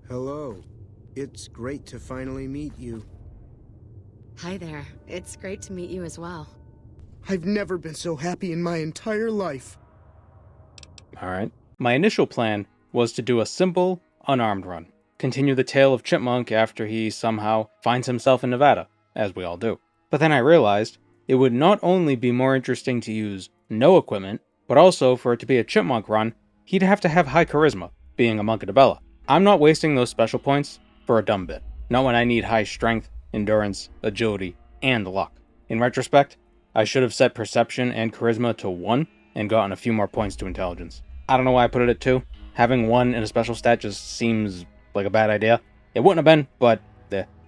Hello. It's great to finally meet you. Hi there. It's great to meet you as well. I've never been so happy in my entire life. Alright. My initial plan was to do a simple, unarmed run. Continue the tale of Chipmunk after he somehow finds himself in Nevada, as we all do. But then I realized it would not only be more interesting to use no equipment, but also for it to be a Chipmunk run, he'd have to have high charisma, being a Monkadabella. I'm not wasting those special points for a dumb bit. Not when I need high strength, endurance, agility, and luck. In retrospect, I should have set perception and charisma to 1 and gotten a few more points to intelligence. I don't know why I put it at 2. Having 1 in a special stat just seems like a bad idea. It wouldn't have been, but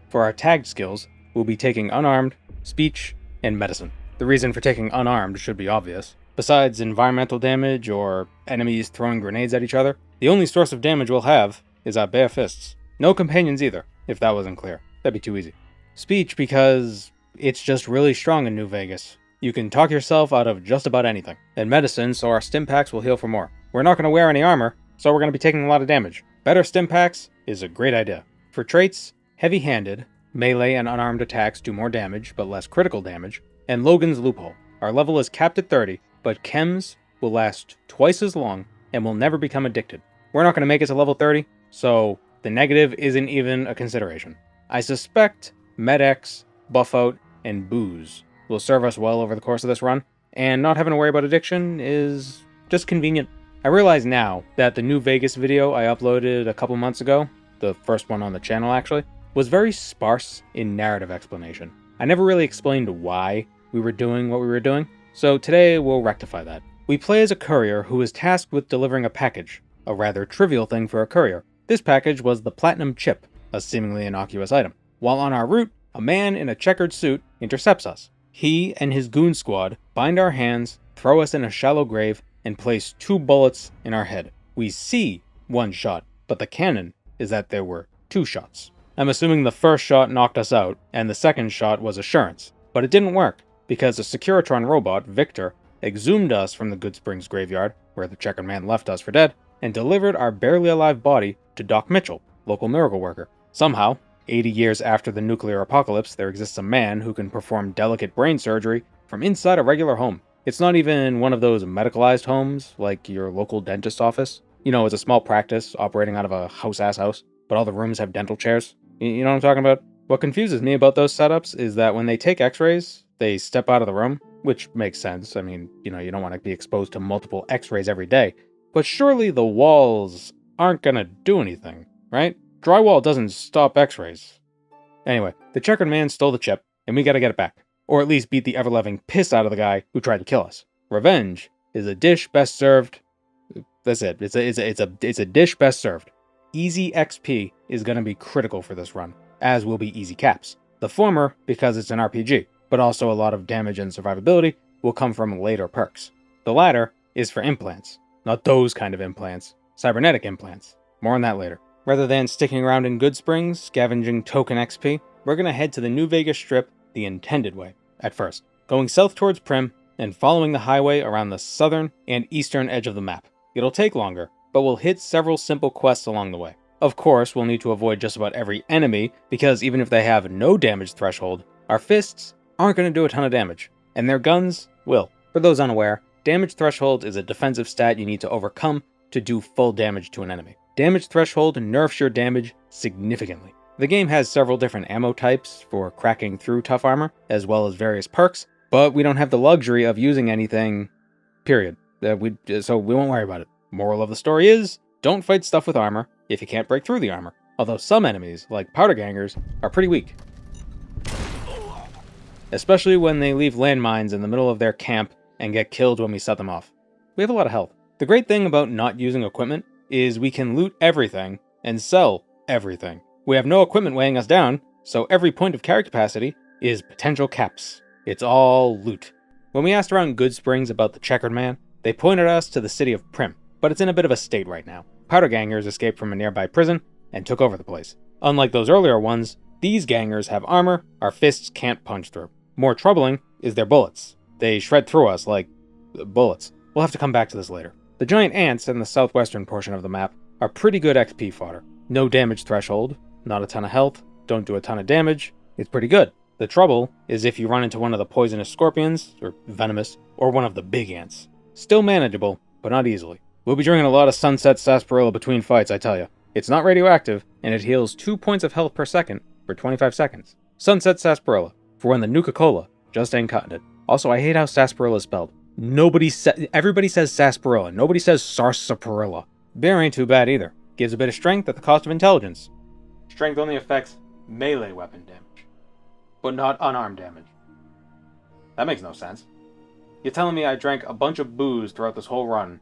for our tagged skills, we'll be taking unarmed, speech, and medicine. The reason for taking unarmed should be obvious. Besides environmental damage or enemies throwing grenades at each other, the only source of damage we'll have is our bare fists. No companions either, if that wasn't clear. That'd be too easy. Speech because it's just really strong in New Vegas. You can talk yourself out of just about anything. And medicine, so our stim packs will heal for more. We're not going to wear any armor, so we're going to be taking a lot of damage. Better stim packs is a great idea. For traits, heavy-handed, melee and unarmed attacks do more damage, but less critical damage, and Logan's Loophole. Our level is capped at 30, but chems will last twice as long and will never become addicted. We're not going to make it to level 30, so the negative isn't even a consideration. I suspect Med-X, Buff Out, and Booze will serve us well over the course of this run, and not having to worry about addiction is just convenient. I realize now that the New Vegas video I uploaded a couple months ago, the first one on the channel actually, was very sparse in narrative explanation. I never really explained why we were doing what we were doing, so today we'll rectify that. We play as a courier who is tasked with delivering a package, a rather trivial thing for a courier. This package was the Platinum Chip, a seemingly innocuous item. While on our route, a man in a checkered suit intercepts us. He and his goon squad bind our hands, throw us in a shallow grave, and place 2 bullets in our head. We see 1 shot, but the canon is that there were 2 shots. I'm assuming the first shot knocked us out, and the second shot was assurance. But it didn't work, because a Securitron robot, Victor, exhumed us from the Goodsprings graveyard, where the checkered man left us for dead, and delivered our barely alive body to Doc Mitchell, local miracle worker. Somehow, 80 years after the nuclear apocalypse, there exists a man who can perform delicate brain surgery from inside a regular home. It's not even one of those medicalized homes, like your local dentist office. You know, it's a small practice operating out of a house-ass house, but all the rooms have dental chairs. You know what I'm talking about? What confuses me about those setups is that when they take x-rays, they step out of the room, which makes sense. I mean, you know, you don't want to be exposed to multiple x-rays every day. But surely the walls aren't gonna do anything, right? Drywall doesn't stop x-rays. Anyway, the checkered man stole the chip, and we gotta get it back. Or at least beat the ever-loving piss out of the guy who tried to kill us. Revenge is a dish best served. That's it. It's a dish best served. Easy XP is gonna be critical for this run, as will be easy caps. The former, because it's an RPG, but also a lot of damage and survivability, will come from later perks. The latter is for implants. Not those kind of implants. Cybernetic implants. More on that later. Rather than sticking around in Goodsprings, scavenging token XP, we're gonna head to the New Vegas Strip the intended way, at first. Going south towards Primm, and following the highway around the southern and eastern edge of the map. It'll take longer, but we'll hit several simple quests along the way. Of course, we'll need to avoid just about every enemy, because even if they have no damage threshold, our fists aren't going to do a ton of damage, and their guns will. For those unaware, damage threshold is a defensive stat you need to overcome to do full damage to an enemy. Damage threshold nerfs your damage significantly. The game has several different ammo types for cracking through tough armor, as well as various perks, but we don't have the luxury of using anything, period. So we won't worry about it. Moral of the story is, don't fight stuff with armor if you can't break through the armor. Although some enemies, like powder gangers, are pretty weak. Especially when they leave landmines in the middle of their camp and get killed when we set them off. We have a lot of health. The great thing about not using equipment is we can loot everything and sell everything. We have no equipment weighing us down, so every point of carry capacity is potential caps. It's all loot. When we asked around Goodsprings about the checkered man, they pointed us to the city of Primm, but it's in a bit of a state right now. Powder gangers escaped from a nearby prison and took over the place. Unlike those earlier ones, these gangers have armor our fists can't punch through. More troubling is their bullets. They shred through us like bullets. We'll have to come back to this later. The giant ants in the southwestern portion of the map are pretty good XP fodder. No damage threshold, not a ton of health, don't do a ton of damage. It's pretty good. The trouble is if you run into one of the poisonous scorpions, or venomous, or one of the big ants. Still manageable, but not easily. We'll be drinking a lot of Sunset Sarsaparilla between fights, I tell you. It's not radioactive, and it heals 2 points of health per second for 25 seconds. Sunset Sarsaparilla, for when the Nuka-Cola just ain't cutting it. Also, I hate how sarsaparilla is spelled. Everybody says sarsaparilla, nobody says sarsaparilla. Beer ain't too bad either. Gives a bit of strength at the cost of intelligence. Strength only affects melee weapon damage, but not unarmed damage. That makes no sense. You're telling me I drank a bunch of booze throughout this whole run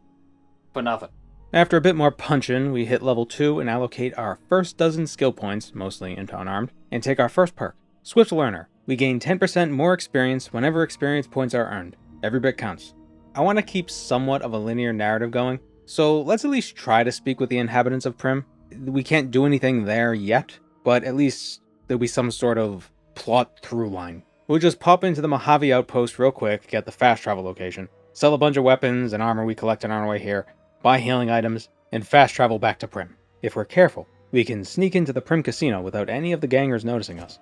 for nothing. After a bit more punchin', we hit level 2 and allocate our first dozen skill points, mostly into unarmed, and take our first perk, Swift Learner. We gain 10% more experience whenever experience points are earned. Every bit counts. I want to keep somewhat of a linear narrative going, so let's at least try to speak with the inhabitants of Primm. We can't do anything there yet, but at least there'll be some sort of plot through line. We'll just pop into the Mojave outpost real quick, get the fast travel location, sell a bunch of weapons and armor we collected on our way here, buy healing items, and fast travel back to Primm. If we're careful, we can sneak into the Primm casino without any of the gangers noticing us.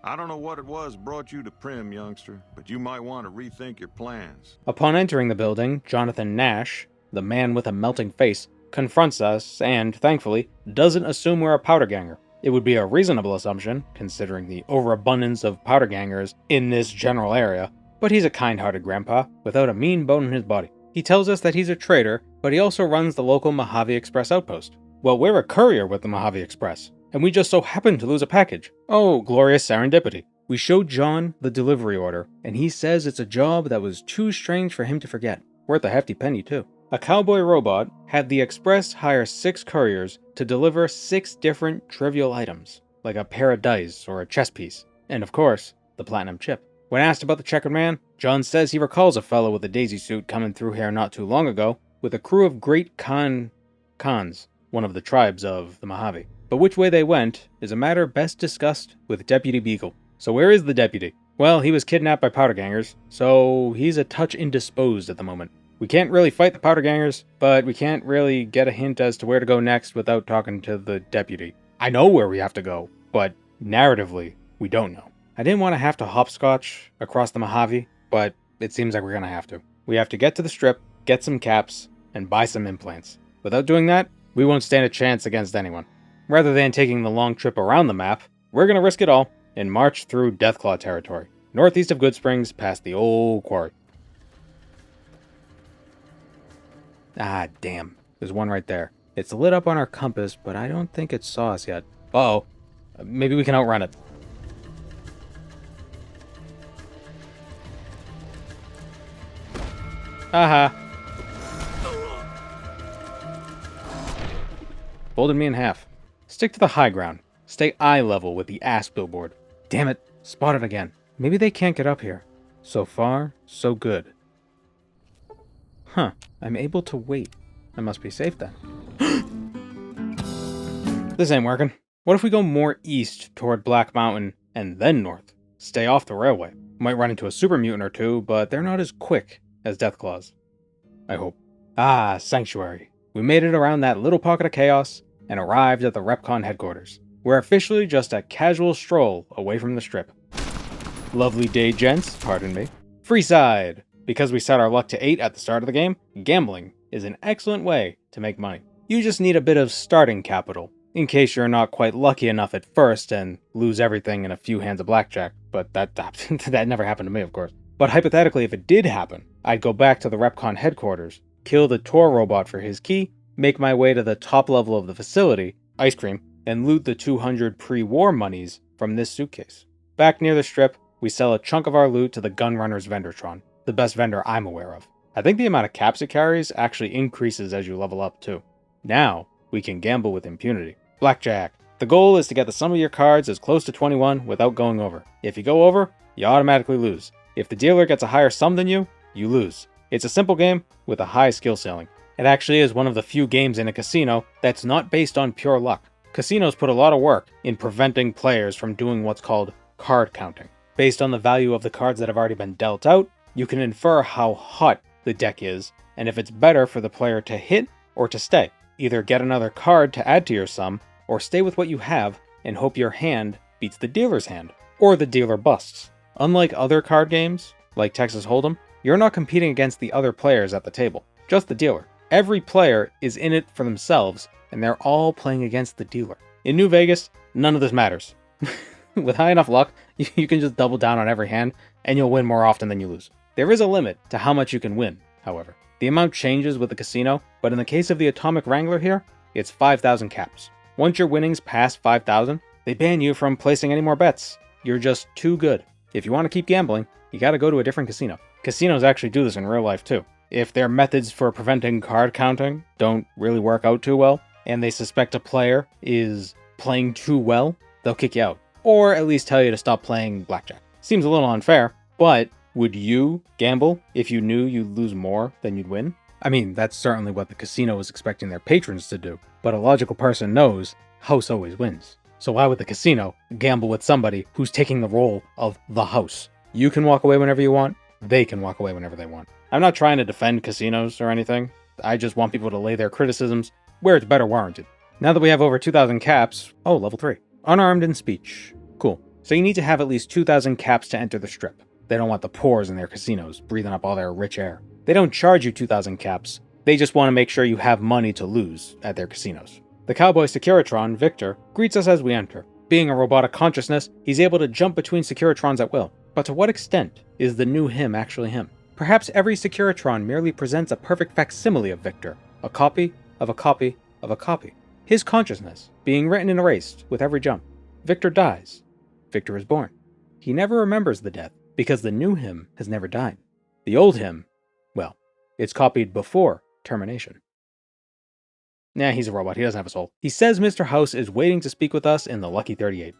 I don't know what it was brought you to Primm, youngster, but you might want to rethink your plans. Upon entering the building, Jonathan Nash, the man with a melting face, confronts us and, thankfully, doesn't assume we're a powder ganger. It would be a reasonable assumption, considering the overabundance of powder gangers in this general area, but he's a kind-hearted grandpa, without a mean bone in his body. He tells us that he's a trader, but he also runs the local Mojave Express outpost. Well, we're a courier with the Mojave Express, and we just so happened to lose a package. Oh, glorious serendipity. We showed John the delivery order, and he says it's a job that was too strange for him to forget. Worth a hefty penny, too. A cowboy robot had the Express hire 6 couriers to deliver 6 different trivial items, like a pair of dice or a chess piece, and of course, the platinum chip. When asked about the checkered man, John says he recalls a fellow with a daisy suit coming through here not too long ago with a crew of great Khans, one of the tribes of the Mojave. But which way they went is a matter best discussed with Deputy Beagle. So where is the deputy? Well, he was kidnapped by powder gangers, so he's a touch indisposed at the moment. We can't really fight the powder gangers, but we can't really get a hint as to where to go next without talking to the deputy. I know where we have to go, but narratively, we don't know. I didn't want to have to hopscotch across the Mojave, but it seems like we're going to have to. We have to get to the strip, get some caps, and buy some implants. Without doing that, we won't stand a chance against anyone. Rather than taking the long trip around the map, we're going to risk it all and march through Deathclaw territory, northeast of Goodsprings past the old quarry. Ah, damn. There's one right there. It's lit up on our compass, but I don't think it saw us yet. Uh-oh. Maybe we can outrun it. Aha. Folded me in half. Stick to the high ground. Stay eye level with the ass billboard. Damn it. Spotted again. Maybe they can't get up here. So far, so good. Huh. I'm able to wait. I must be safe then. This ain't working. What if we go more east toward Black Mountain and then north? Stay off the railway. Might run into a super mutant or two, but they're not as quick as Deathclaws. I hope. Ah, Sanctuary. We made it around that little pocket of chaos and arrived at the Repcon headquarters. We're officially just a casual stroll away from the strip. Lovely day, gents, pardon me. Free side! Because we set our luck to 8 at the start of the game, gambling is an excellent way to make money. You just need a bit of starting capital, in case you're not quite lucky enough at first and lose everything in a few hands of blackjack, but that never happened to me, of course. But hypothetically, if it did happen, I'd go back to the Repcon headquarters, kill the Tor robot for his key, make my way to the top level of the facility, ice cream, and loot the 200 pre-war monies from this suitcase. Back near the strip, we sell a chunk of our loot to the Gunrunner's Vendortron, the best vendor I'm aware of. I think the amount of caps it carries actually increases as you level up too. Now, we can gamble with impunity. Blackjack. The goal is to get the sum of your cards as close to 21 without going over. If you go over, you automatically lose. If the dealer gets a higher sum than you, you lose. It's a simple game with a high skill ceiling. It actually is one of the few games in a casino that's not based on pure luck. Casinos put a lot of work in preventing players from doing what's called card counting. Based on the value of the cards that have already been dealt out, you can infer how hot the deck is, and if it's better for the player to hit or to stay. Either get another card to add to your sum, or stay with what you have and hope your hand beats the dealer's hand, or the dealer busts. Unlike other card games, like Texas Hold'em, you're not competing against the other players at the table, just the dealer. Every player is in it for themselves, and they're all playing against the dealer. In New Vegas, none of this matters. With high enough luck, you can just double down on every hand, and you'll win more often than you lose. There is a limit to how much you can win, however. The amount changes with the casino, but in the case of the Atomic Wrangler here, it's 5,000 caps. Once your winnings pass 5,000, they ban you from placing any more bets. You're just too good. If you want to keep gambling, you gotta go to a different casino. Casinos actually do this in real life too. If their methods for preventing card counting don't really work out too well, and they suspect a player is playing too well, they'll kick you out. Or at least tell you to stop playing blackjack. Seems a little unfair, but would you gamble if you knew you'd lose more than you'd win? I mean, that's certainly what the casino is expecting their patrons to do, but a logical person knows house always wins. So why would the casino gamble with somebody who's taking the role of the house? You can walk away whenever you want, they can walk away whenever they want. I'm not trying to defend casinos or anything, I just want people to lay their criticisms where it's better warranted. Now that we have over 2,000 caps, oh, level 3. Unarmed in speech. Cool. So you need to have at least 2,000 caps to enter the strip. They don't want the poors in their casinos, breathing up all their rich air. They don't charge you 2,000 caps, they just want to make sure you have money to lose at their casinos. The cowboy Securitron, Victor, greets us as we enter. Being a robotic consciousness, he's able to jump between Securitrons at will. But to what extent is the new him actually him? Perhaps every Securitron merely presents a perfect facsimile of Victor, a copy of a copy of a copy. His consciousness being written and erased with every jump. Victor dies. Victor is born. He never remembers the death, because the new him has never died. The old him, well, it's copied before termination. Nah, he's a robot, he doesn't have a soul. He says Mr. House is waiting to speak with us in the Lucky 38.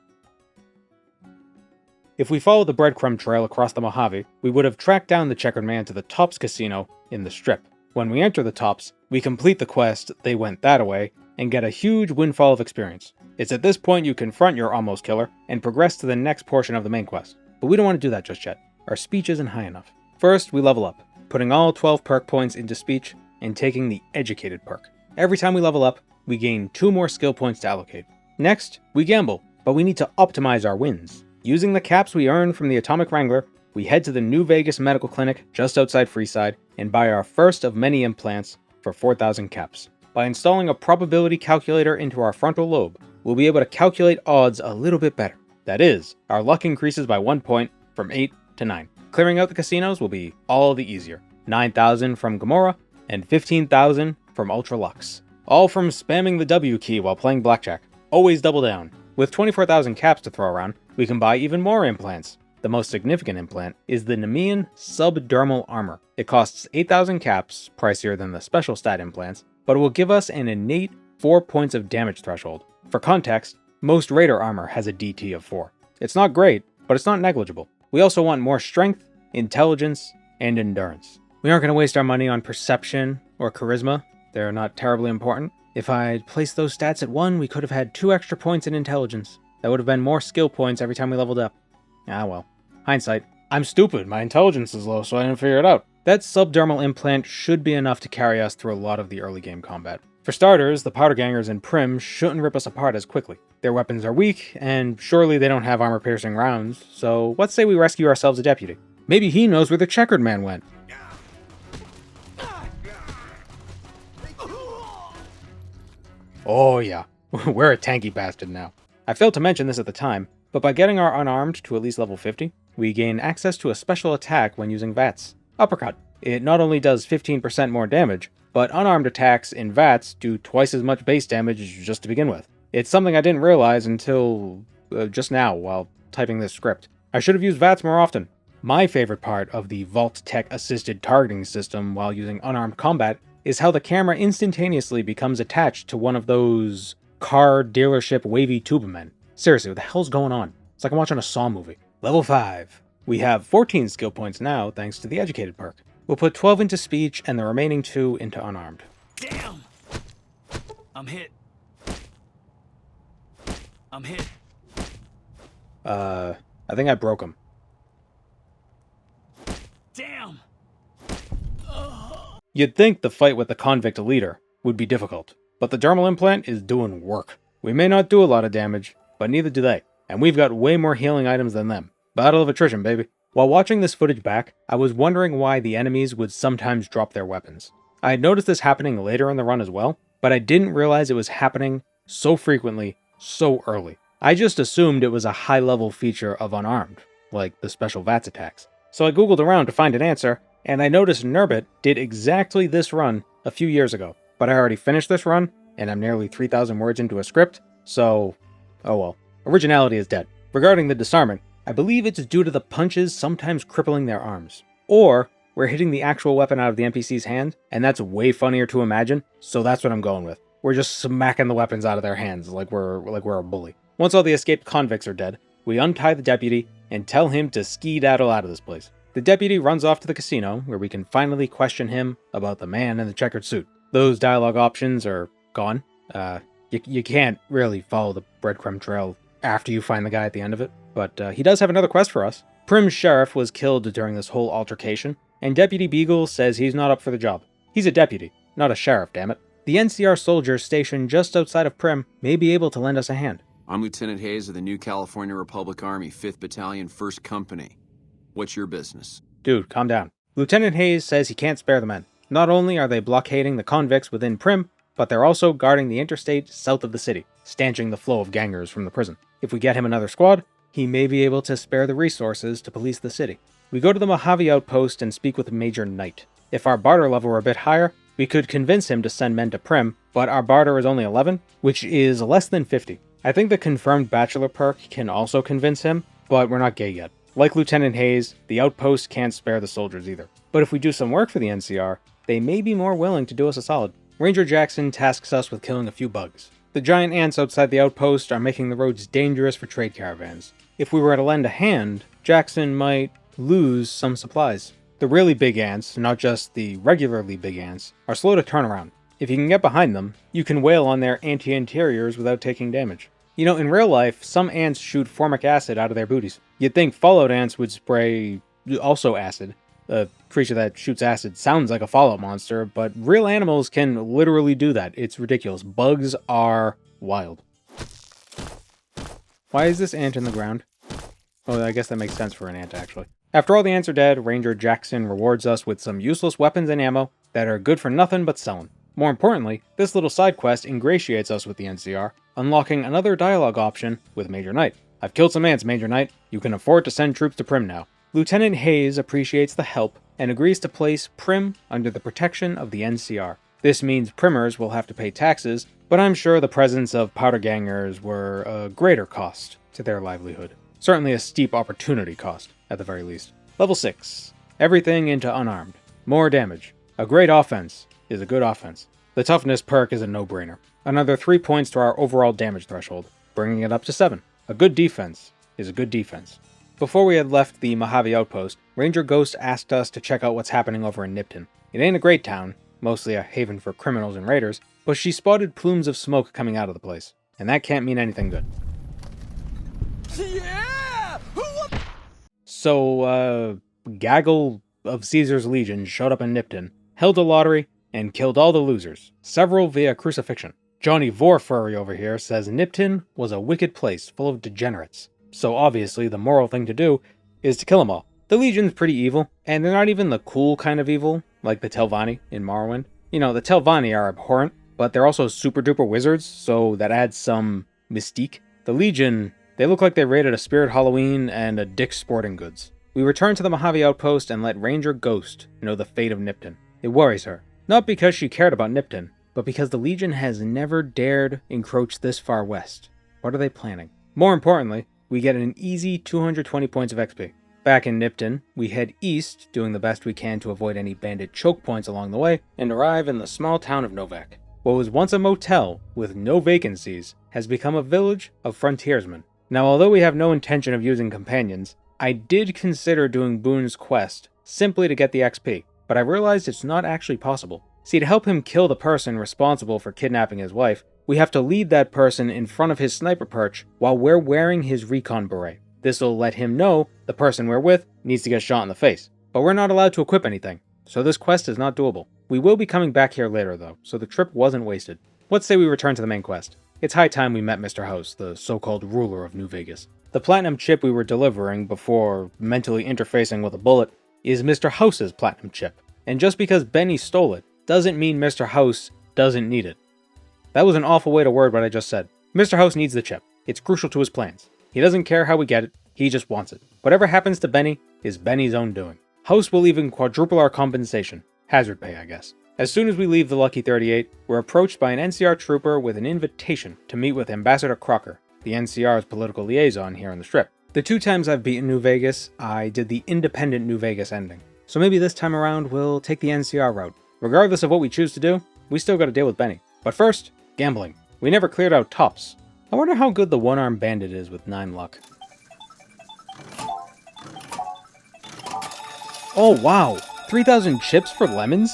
If we follow the breadcrumb trail across the Mojave, we would have tracked down the checkered man to the Tops Casino in the Strip. When we enter the Tops, we complete the quest, They Went That-A-Way, and get a huge windfall of experience. It's at this point you confront your almost killer and progress to the next portion of the main quest. But we don't want to do that just yet. Our speech isn't high enough. First, we level up, putting all 12 perk points into speech and taking the educated perk. Every time we level up, we gain 2 more skill points to allocate. Next, we gamble, but we need to optimize our wins. Using the caps we earn from the Atomic Wrangler, we head to the New Vegas Medical Clinic just outside Freeside and buy our first of many implants for 4,000 caps. By installing a probability calculator into our frontal lobe, we'll be able to calculate odds a little bit better. That is, our luck increases by 1 point from 8 to 9. Clearing out the casinos will be all the easier. 9,000 from Gomorrah and 15,000 from Ultra Lux. All from spamming the W key while playing blackjack. Always double down. With 24,000 caps to throw around, we can buy even more implants. The most significant implant is the Nemean Subdermal Armor. It costs 8,000 caps, pricier than the special stat implants, but it will give us an innate 4 points of damage threshold. For context, most Raider armor has a DT of 4. It's not great, but it's not negligible. We also want more strength, intelligence, and endurance. We aren't going to waste our money on perception or charisma. They're not terribly important. If I'd placed those stats at 1, we could have had 2 extra points in intelligence. That would have been more skill points every time we leveled up. Ah well. Hindsight. I'm stupid, my intelligence is low, so I didn't figure it out. That subdermal implant should be enough to carry us through a lot of the early game combat. For starters, the powder gangers in Primm shouldn't rip us apart as quickly. Their weapons are weak, and surely they don't have armor-piercing rounds, so let's say we rescue ourselves a deputy. Maybe he knows where the checkered man went. Oh yeah, we're a tanky bastard now. I failed to mention this at the time, but by getting our unarmed to at least level 50, we gain access to a special attack when using VATS. Uppercut. It not only does 15% more damage, but unarmed attacks in VATS do twice as much base damage just to begin with. It's something I didn't realize until just now while typing this script. I should have used VATS more often. My favorite part of the Vault Tech assisted targeting system while using unarmed combat is how the camera instantaneously becomes attached to one of those car dealership wavy tubermen. Seriously, what the hell's going on? It's like I'm watching a Saw movie. Level 5. We have 14 skill points now thanks to the educated perk. We'll put 12 into speech and the remaining 2 into unarmed. Damn! I'm hit. I'm hit. I think I broke him. Damn! You'd think the fight with the convict leader would be difficult, but the dermal implant is doing work. We may not do a lot of damage, but neither do they, and we've got way more healing items than them. Battle of attrition, baby. While watching this footage back, I was wondering why the enemies would sometimes drop their weapons. I had noticed this happening later in the run as well, but I didn't realize it was happening so frequently, so early. I just assumed it was a high-level feature of Unarmed, like the special VATS attacks. So I googled around to find an answer, and I noticed Nurbit did exactly this run a few years ago. But I already finished this run, and I'm nearly 3,000 words into a script, so oh well. Originality is dead. Regarding the disarming, I believe it's due to the punches sometimes crippling their arms. Or we're hitting the actual weapon out of the NPC's hand, and that's way funnier to imagine, so that's what I'm going with. We're just smacking the weapons out of their hands like we're a bully. Once all the escaped convicts are dead, we untie the deputy and tell him to skedaddle out of this place. The deputy runs off to the casino, where we can finally question him about the man in the checkered suit. Those dialogue options are gone. You can't really follow the breadcrumb trail after you find the guy at the end of it, but he does have another quest for us. Primm's sheriff was killed during this whole altercation, and Deputy Beagle says he's not up for the job. He's a deputy, not a sheriff, damn it. The NCR soldiers stationed just outside of Primm may be able to lend us a hand. I'm Lieutenant Hayes of the New California Republic Army, 5th Battalion, 1st Company. What's your business? Dude, calm down. Lieutenant Hayes says he can't spare the men. Not only are they blockading the convicts within Primm, but they're also guarding the interstate south of the city, stanching the flow of gangers from the prison. If we get him another squad, he may be able to spare the resources to police the city. We go to the Mojave outpost and speak with Major Knight. If our barter level were a bit higher, we could convince him to send men to Primm, but our barter is only 11, which is less than 50. I think the confirmed bachelor perk can also convince him, but we're not gay yet. Like Lieutenant Hayes, the outpost can't spare the soldiers either. But if we do some work for the NCR, they may be more willing to do us a solid. Ranger Jackson tasks us with killing a few bugs. The giant ants outside the outpost are making the roads dangerous for trade caravans. If we were to lend a hand, Jackson might lose some supplies. The really big ants, not just the regularly big ants, are slow to turn around. If you can get behind them, you can wail on their anti-interiors without taking damage. You know, in real life, some ants shoot formic acid out of their booties. You'd think Fallout ants would spray also acid. A creature that shoots acid sounds like a Fallout monster, but real animals can literally do that. It's ridiculous. Bugs are wild. Why is this ant in the ground? Oh, I guess that makes sense for an ant, actually. After all the ants are dead, Ranger Jackson rewards us with some useless weapons and ammo that are good for nothing but selling. More importantly, this little side quest ingratiates us with the NCR, unlocking another dialogue option with Major Knight. I've killed some ants, Major Knight. You can afford to send troops to Primm now. Lieutenant Hayes appreciates the help and agrees to place Primm under the protection of the NCR. This means Primmers will have to pay taxes, but I'm sure the presence of powder gangers were a greater cost to their livelihood. Certainly a steep opportunity cost, at the very least. Level 6. Everything into unarmed. More damage. A great offense is a good offense. The toughness perk is a no-brainer. Another 3 points to our overall damage threshold, bringing it up to 7. A good defense is a good defense. Before we had left the Mojave outpost, Ranger Ghost asked us to check out what's happening over in Nipton. It ain't a great town, mostly a haven for criminals and raiders, but she spotted plumes of smoke coming out of the place, and that can't mean anything good. Yeah! So, gaggle of Caesar's legion showed up in Nipton, held a lottery, and killed all the losers, several via crucifixion. Johnny Vorfurry over here says Nipton was a wicked place full of degenerates. So obviously the moral thing to do is to kill them all. The Legion's pretty evil, and they're not even the cool kind of evil, like the Telvanni in Morrowind. You know, the Telvanni are abhorrent, but they're also super duper wizards, so that adds some mystique. The Legion, they look like they raided a Spirit Halloween and a Dick's Sporting Goods. We return to the Mojave outpost and let Ranger Ghost know the fate of Nipton. It worries her, not because she cared about Nipton, but because the Legion has never dared encroach this far west. What are they planning? More importantly, we get an easy 220 points of XP. Back in Nipton, we head east, doing the best we can to avoid any bandit choke points along the way, and arrive in the small town of Novak. What was once a motel with no vacancies has become a village of frontiersmen. Now, although we have no intention of using companions, I did consider doing Boone's quest simply to get the XP, but I realized it's not actually possible. See, to help him kill the person responsible for kidnapping his wife, we have to lead that person in front of his sniper perch while we're wearing his recon beret. This will let him know the person we're with needs to get shot in the face. But we're not allowed to equip anything, so this quest is not doable. We will be coming back here later though, so the trip wasn't wasted. Let's say we return to the main quest. it's high time we met Mr. House, the so-called ruler of New Vegas. The platinum chip we were delivering before mentally interfacing with a bullet is Mr. House's platinum chip. And just because Benny stole it doesn't mean Mr. House doesn't need it. That was an awful way to word what I just said. Mr. House needs the chip. It's crucial to his plans. He doesn't care how we get it, he just wants it. Whatever happens to Benny is Benny's own doing. House will even quadruple our compensation. Hazard pay, I guess. As soon as we leave the Lucky 38, we're approached by an NCR trooper with an invitation to meet with Ambassador Crocker, the NCR's political liaison here on the Strip. The 2 times I've beaten New Vegas, I did the independent New Vegas ending. So maybe this time around we'll take the NCR route. Regardless of what we choose to do, we still gotta deal with Benny. But first, gambling. We never cleared out tops. I wonder how good the one-armed bandit is with 9 luck. Oh wow! 3,000 chips for lemons?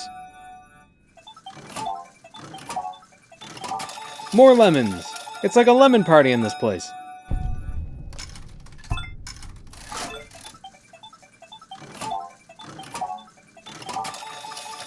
More lemons! It's like a lemon party in this place.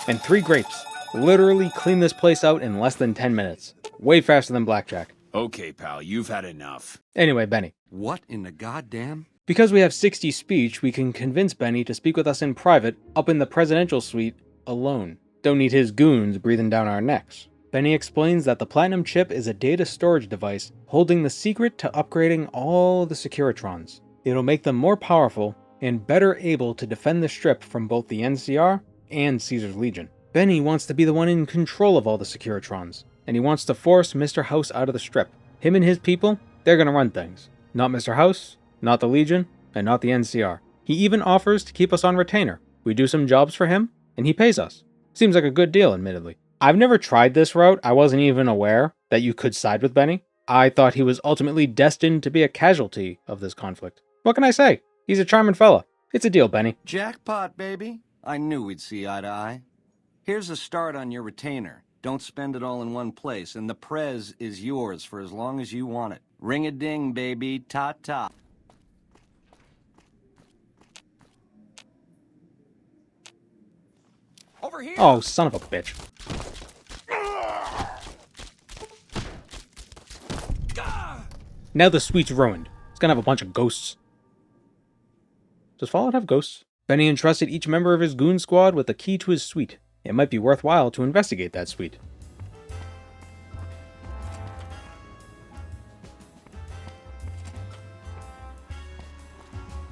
And 3 grapes. Literally clean this place out in less than 10 minutes. Way faster than blackjack. Okay, pal, you've had enough. Anyway, Benny. What in the goddamn? Because we have 60 speech, we can convince Benny to speak with us in private, up in the presidential suite, alone. Don't need his goons breathing down our necks. Benny explains that the Platinum Chip is a data storage device holding the secret to upgrading all the Securitrons. It'll make them more powerful and better able to defend the Strip from both the NCR and Caesar's Legion. Benny wants to be the one in control of all the Securitrons, and he wants to force Mr. House out of the Strip. Him and his people, they're gonna run things. Not Mr. House, not the Legion, and not the NCR. He even offers to keep us on retainer. We do some jobs for him, and he pays us. Seems like a good deal, admittedly. I've never tried this route. I wasn't even aware that you could side with Benny. I thought he was ultimately destined to be a casualty of this conflict. What can I say? He's a charming fella. It's a deal, Benny. Jackpot, baby. I knew we'd see eye to eye. Here's a start on your retainer. Don't spend it all in one place, and the prez is yours for as long as you want it. Ring-a-ding, baby. Ta-ta. Over here! Oh, son of a bitch. Now the suite's ruined. It's gonna have a bunch of ghosts. Does Fallout have ghosts? Benny entrusted each member of his goon squad with a key to his suite. It might be worthwhile to investigate that suite.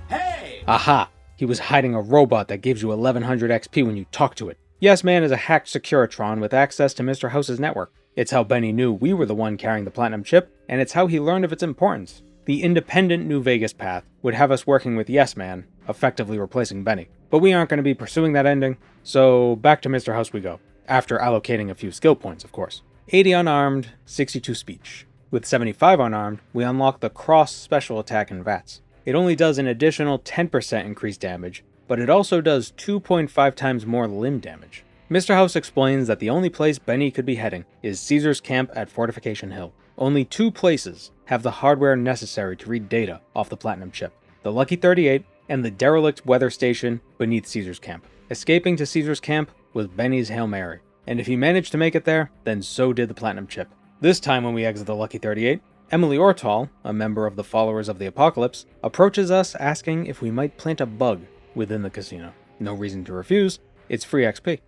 Hey! Aha! He was hiding a robot that gives you 1100 XP when you talk to it. Yes Man is a hacked Securitron with access to Mr. House's network. It's how Benny knew we were the one carrying the Platinum Chip, and it's how he learned of its importance. The independent New Vegas path would have us working with Yes Man, effectively replacing Benny. But we aren't going to be pursuing that ending, so back to Mr. House we go. After allocating a few skill points, of course. 80 unarmed, 62 speech. With 75 unarmed, we unlock the cross special attack in VATS. It only does an additional 10% increased damage, but it also does 2.5 times more limb damage. Mr. House explains that the only place Benny could be heading is Caesar's camp at Fortification Hill. Only 2 places have the hardware necessary to read data off the Platinum Chip. The Lucky 38 and the derelict weather station beneath Caesar's camp. Escaping to Caesar's camp was Benny's Hail Mary, and if he managed to make it there, then so did the Platinum Chip. This time when we exit the Lucky 38, Emily Ortal, a member of the Followers of the Apocalypse, approaches us asking if we might plant a bug within the casino. No reason to refuse, it's free XP.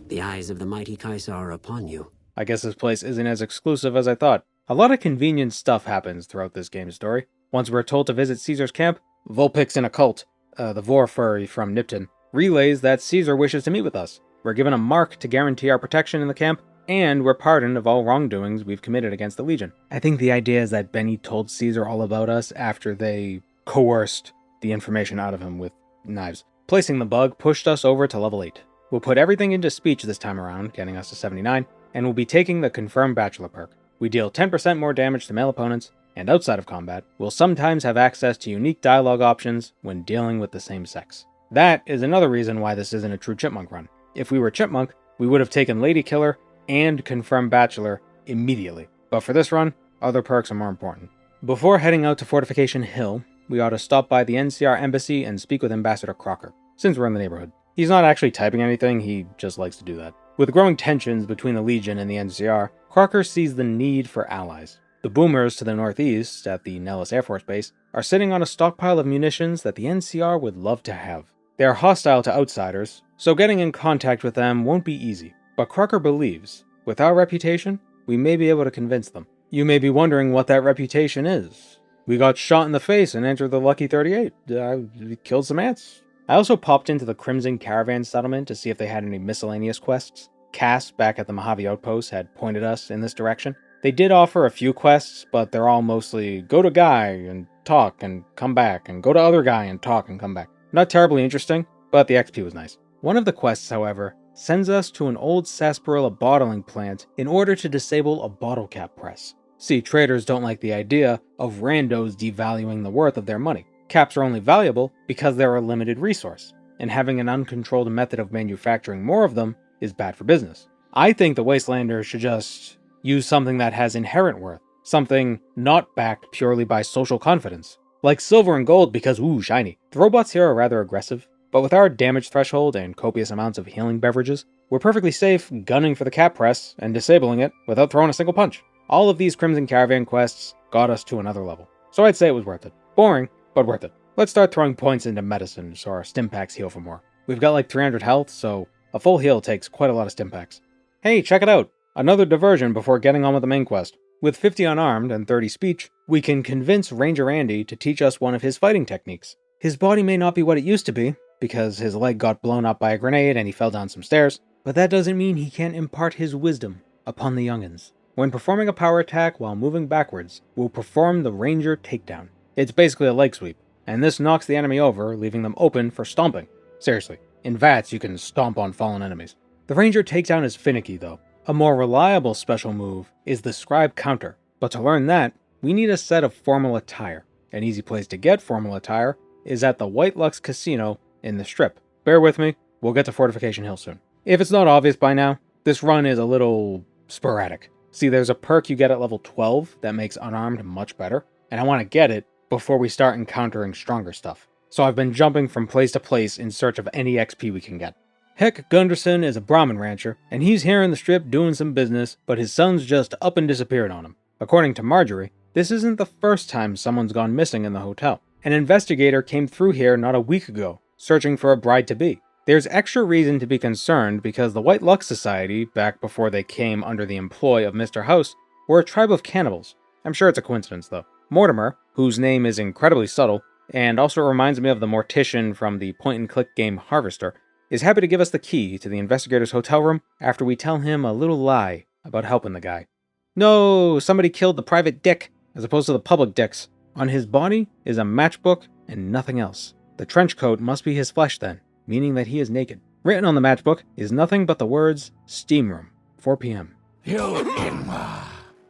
The eyes of the mighty Kaiser are upon you. I guess this place isn't as exclusive as I thought. A lot of convenient stuff happens throughout this game's story. Once we're told to visit Caesar's camp, Vulpix in a cult, the Vor Furry from Nipton, relays that Caesar wishes to meet with us. We're given a mark to guarantee our protection in the camp, and we're pardoned of all wrongdoings we've committed against the Legion. I think the idea is that Benny told Caesar all about us after they coerced the information out of him with knives. Placing the bug pushed us over to level 8. We'll put everything into speech this time around, getting us to 79, and we'll be taking the Confirmed Bachelor perk. We deal 10% more damage to male opponents, and outside of combat, we'll sometimes have access to unique dialogue options when dealing with the same sex. That is another reason why this isn't a true Chipmunk run. If we were Chipmunk, we would have taken Lady Killer and Confirmed Bachelor immediately. But for this run, other perks are more important. Before heading out to Fortification Hill, we ought to stop by the NCR embassy and speak with Ambassador Crocker, since we're in the neighborhood. He's not actually typing anything, he just likes to do that. With growing tensions between the Legion and the NCR, Crocker sees the need for allies. The boomers to the northeast, at the Nellis Air Force Base, are sitting on a stockpile of munitions that the NCR would love to have. They are hostile to outsiders, so getting in contact with them won't be easy. But Crocker believes, with our reputation, we may be able to convince them. You may be wondering what that reputation is. We got shot in the face and entered the Lucky 38. We killed some ants. I also popped into the Crimson Caravan settlement to see if they had any miscellaneous quests. Cass, back at the Mojave Outpost, had pointed us in this direction. They did offer a few quests, but they're all mostly go to guy and talk and come back, and go to other guy and talk and come back. Not terribly interesting, but the XP was nice. One of the quests, however, sends us to an old sarsaparilla bottling plant in order to disable a bottle cap press. See, traders don't like the idea of randos devaluing the worth of their money. Caps are only valuable because they're a limited resource, and having an uncontrolled method of manufacturing more of them is bad for business. I think the Wastelanders should just use something that has inherent worth, something not backed purely by social confidence. Like silver and gold because, ooh, shiny. The robots here are rather aggressive, but with our damage threshold and copious amounts of healing beverages, we're perfectly safe gunning for the cap press and disabling it without throwing a single punch. All of these Crimson Caravan quests got us to another level, so I'd say it was worth it. Boring, but worth it. Let's start throwing points into medicine so our stim packs heal for more. We've got like 300 health, so a full heal takes quite a lot of stim packs. Hey, check it out! Another diversion before getting on with the main quest. With 50 unarmed and 30 speech, we can convince Ranger Andy to teach us one of his fighting techniques. His body may not be what it used to be, because his leg got blown up by a grenade and he fell down some stairs, but that doesn't mean he can't impart his wisdom upon the youngins. When performing a power attack while moving backwards, we'll perform the Ranger Takedown. It's basically a leg sweep, and this knocks the enemy over, leaving them open for stomping. Seriously, in VATS you can stomp on fallen enemies. The Ranger Takedown is finicky though. A more reliable special move is the Scribe Counter, but to learn that, we need a set of formal attire. An easy place to get formal attire is at the White Lux Casino in the Strip. Bear with me, we'll get to Fortification Hill soon. If it's not obvious by now, this run is a little sporadic. See, there's a perk you get at level 12 that makes unarmed much better, and I want to get it before we start encountering stronger stuff. So I've been jumping from place to place in search of any XP we can get. Heck Gunderson is a Brahmin rancher, and he's here in the Strip doing some business, but his son's just up and disappeared on him. According to Marjorie, this isn't the first time someone's gone missing in the hotel. An investigator came through here not a week ago, searching for a bride-to-be. There's extra reason to be concerned because the White Lux Society, back before they came under the employ of Mr. House, were a tribe of cannibals. I'm sure it's a coincidence though. Mortimer, whose name is incredibly subtle, and also reminds me of the mortician from the point-and-click game Harvester, is happy to give us the key to the investigator's hotel room after we tell him a little lie about helping the guy. No, somebody killed the private dick, as opposed to the public dicks. On his body is a matchbook and nothing else. The trench coat must be his flesh then, meaning that he is naked. Written on the matchbook is nothing but the words, Steam Room, 4 p.m.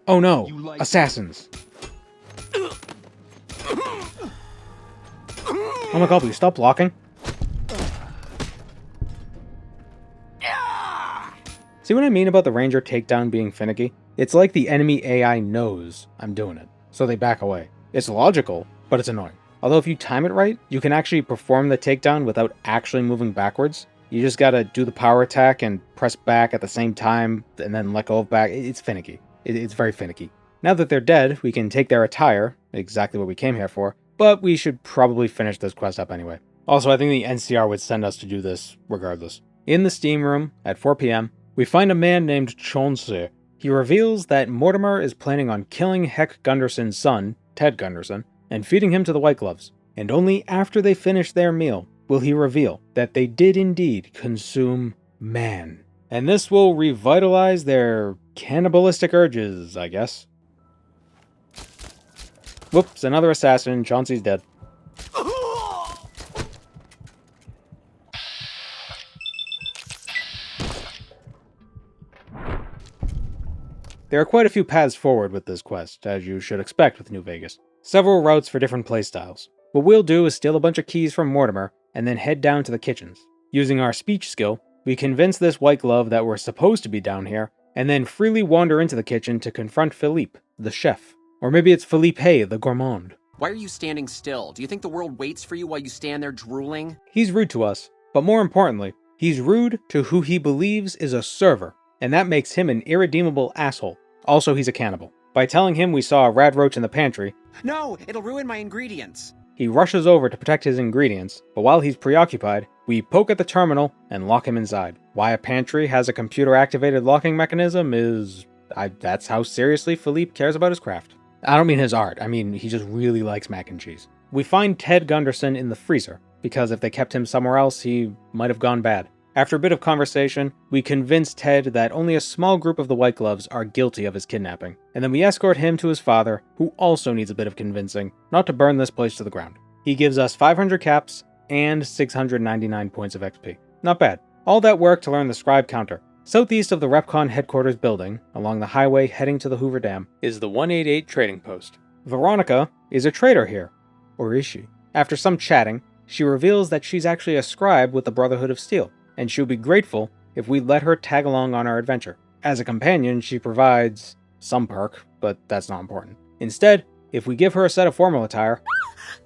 Oh no, assassins. Oh my god, will you stop blocking? See what I mean about the Ranger Takedown being finicky? It's like the enemy AI knows I'm doing it, so they back away. It's logical, but it's annoying. Although if you time it right, you can actually perform the takedown without actually moving backwards. You just gotta do the power attack and press back at the same time, and then let go of back. It's finicky. It's very finicky. Now that they're dead, we can take their attire, exactly what we came here for, but we should probably finish this quest up anyway. Also, I think the NCR would send us to do this regardless. In the Steam Room, at 4 p.m., we find a man named Chauncey. He reveals that Mortimer is planning on killing Heck Gunderson's son, Ted Gunderson, and feeding him to the White Gloves. And only after they finish their meal will he reveal that they did indeed consume man. And this will revitalize their cannibalistic urges, I guess. Whoops, another assassin. Chauncey's dead. There are quite a few paths forward with this quest, as you should expect with New Vegas. Several routes for different playstyles. What we'll do is steal a bunch of keys from Mortimer, and then head down to the kitchens. Using our speech skill, we convince this White Glove that we're supposed to be down here, and then freely wander into the kitchen to confront Philippe, the chef. Or maybe it's Philippe, the gourmand. Why are you standing still? Do you think the world waits for you while you stand there drooling? He's rude to us, but more importantly, he's rude to who he believes is a server, and that makes him an irredeemable asshole. Also, he's a cannibal. By telling him we saw a rad roach in the pantry, No, it'll ruin my ingredients. he rushes over to protect his ingredients, but while he's preoccupied, we poke at the terminal and lock him inside. Why a pantry has a computer-activated locking mechanism is... that's how seriously Philippe cares about his craft. I don't mean his art, I mean he just really likes mac and cheese. We find Ted Gunderson in the freezer, because if they kept him somewhere else, he might have gone bad. After a bit of conversation, we convince Ted that only a small group of the White Gloves are guilty of his kidnapping, and then we escort him to his father, who also needs a bit of convincing not to burn this place to the ground. He gives us 500 caps and 699 points of XP. Not bad. All that work to learn the Scribe counter. Southeast of the REPCON headquarters building, along the highway heading to the Hoover Dam, is the 188 trading post. Veronica is a trader here. Or is she? After some chatting, she reveals that she's actually a scribe with the Brotherhood of Steel, and she'll be grateful if we let her tag along on our adventure. As a companion, she provides some perk, but that's not important. Instead, if we give her a set of formal attire...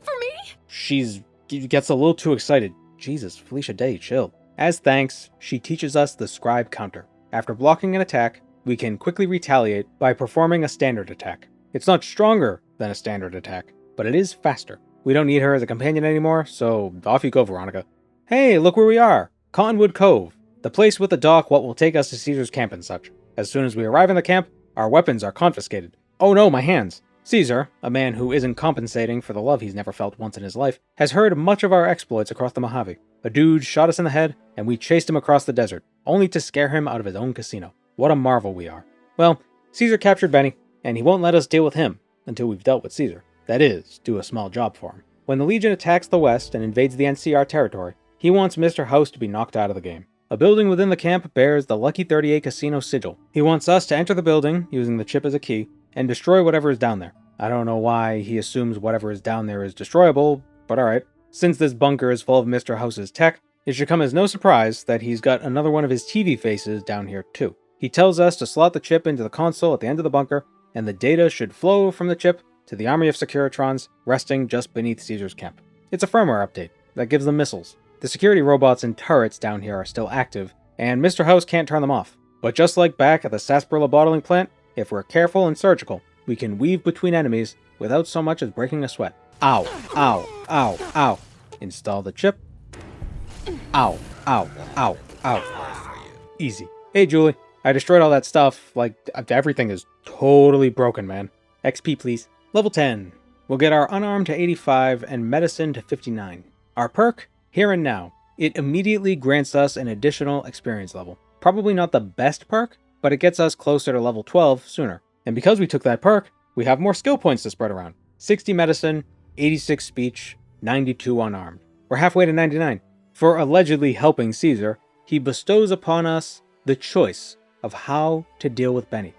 For me? She gets a little too excited. Jesus, Felicia Day, chill. As thanks, she teaches us the Scribe counter. After blocking an attack, we can quickly retaliate by performing a standard attack. It's not stronger than a standard attack, but it is faster. We don't need her as a companion anymore, so off you go, Veronica. Hey, look where we are! Cottonwood Cove, the place with the dock what will take us to Caesar's camp and such. As soon as we arrive in the camp, our weapons are confiscated. Oh no, my hands! Caesar, a man who isn't compensating for the love he's never felt once in his life, has heard much of our exploits across the Mojave. A dude shot us in the head, and we chased him across the desert, only to scare him out of his own casino. What a marvel we are. Well, Caesar captured Benny, and he won't let us deal with him until we've dealt with Caesar. That is, do a small job for him. When the Legion attacks the west and invades the NCR territory, he wants Mr. House to be knocked out of the game. A building within the camp bears the Lucky 38 casino sigil. He wants us to enter the building, using the chip as a key, and destroy whatever is down there. I don't know why he assumes whatever is down there is destroyable, but alright. Since this bunker is full of Mr. House's tech, it should come as no surprise that he's got another one of his TV faces down here too. He tells us to slot the chip into the console at the end of the bunker, and the data should flow from the chip to the army of Securitrons resting just beneath Caesar's camp. It's a firmware update that gives them missiles. The security robots and turrets down here are still active, and Mr. House can't turn them off. But just like back at the sarsaparilla bottling plant, if we're careful and surgical, we can weave between enemies without so much as breaking a sweat. Ow, ow, ow, ow. Install the chip. Ow, ow, ow, ow. Easy. Hey, Julie. I destroyed all that stuff. Like, everything is totally broken, man. XP, please. Level 10. We'll get our unarmed to 85 and medicine to 59. Our perk, Here and Now. It immediately grants us an additional experience level. Probably not the best perk, but it gets us closer to level 12 sooner. And because we took that perk, we have more skill points to spread around. 60 medicine, 86 speech, 92 unarmed. We're halfway to 99. For allegedly helping Caesar, he bestows upon us the choice of how to deal with Benny.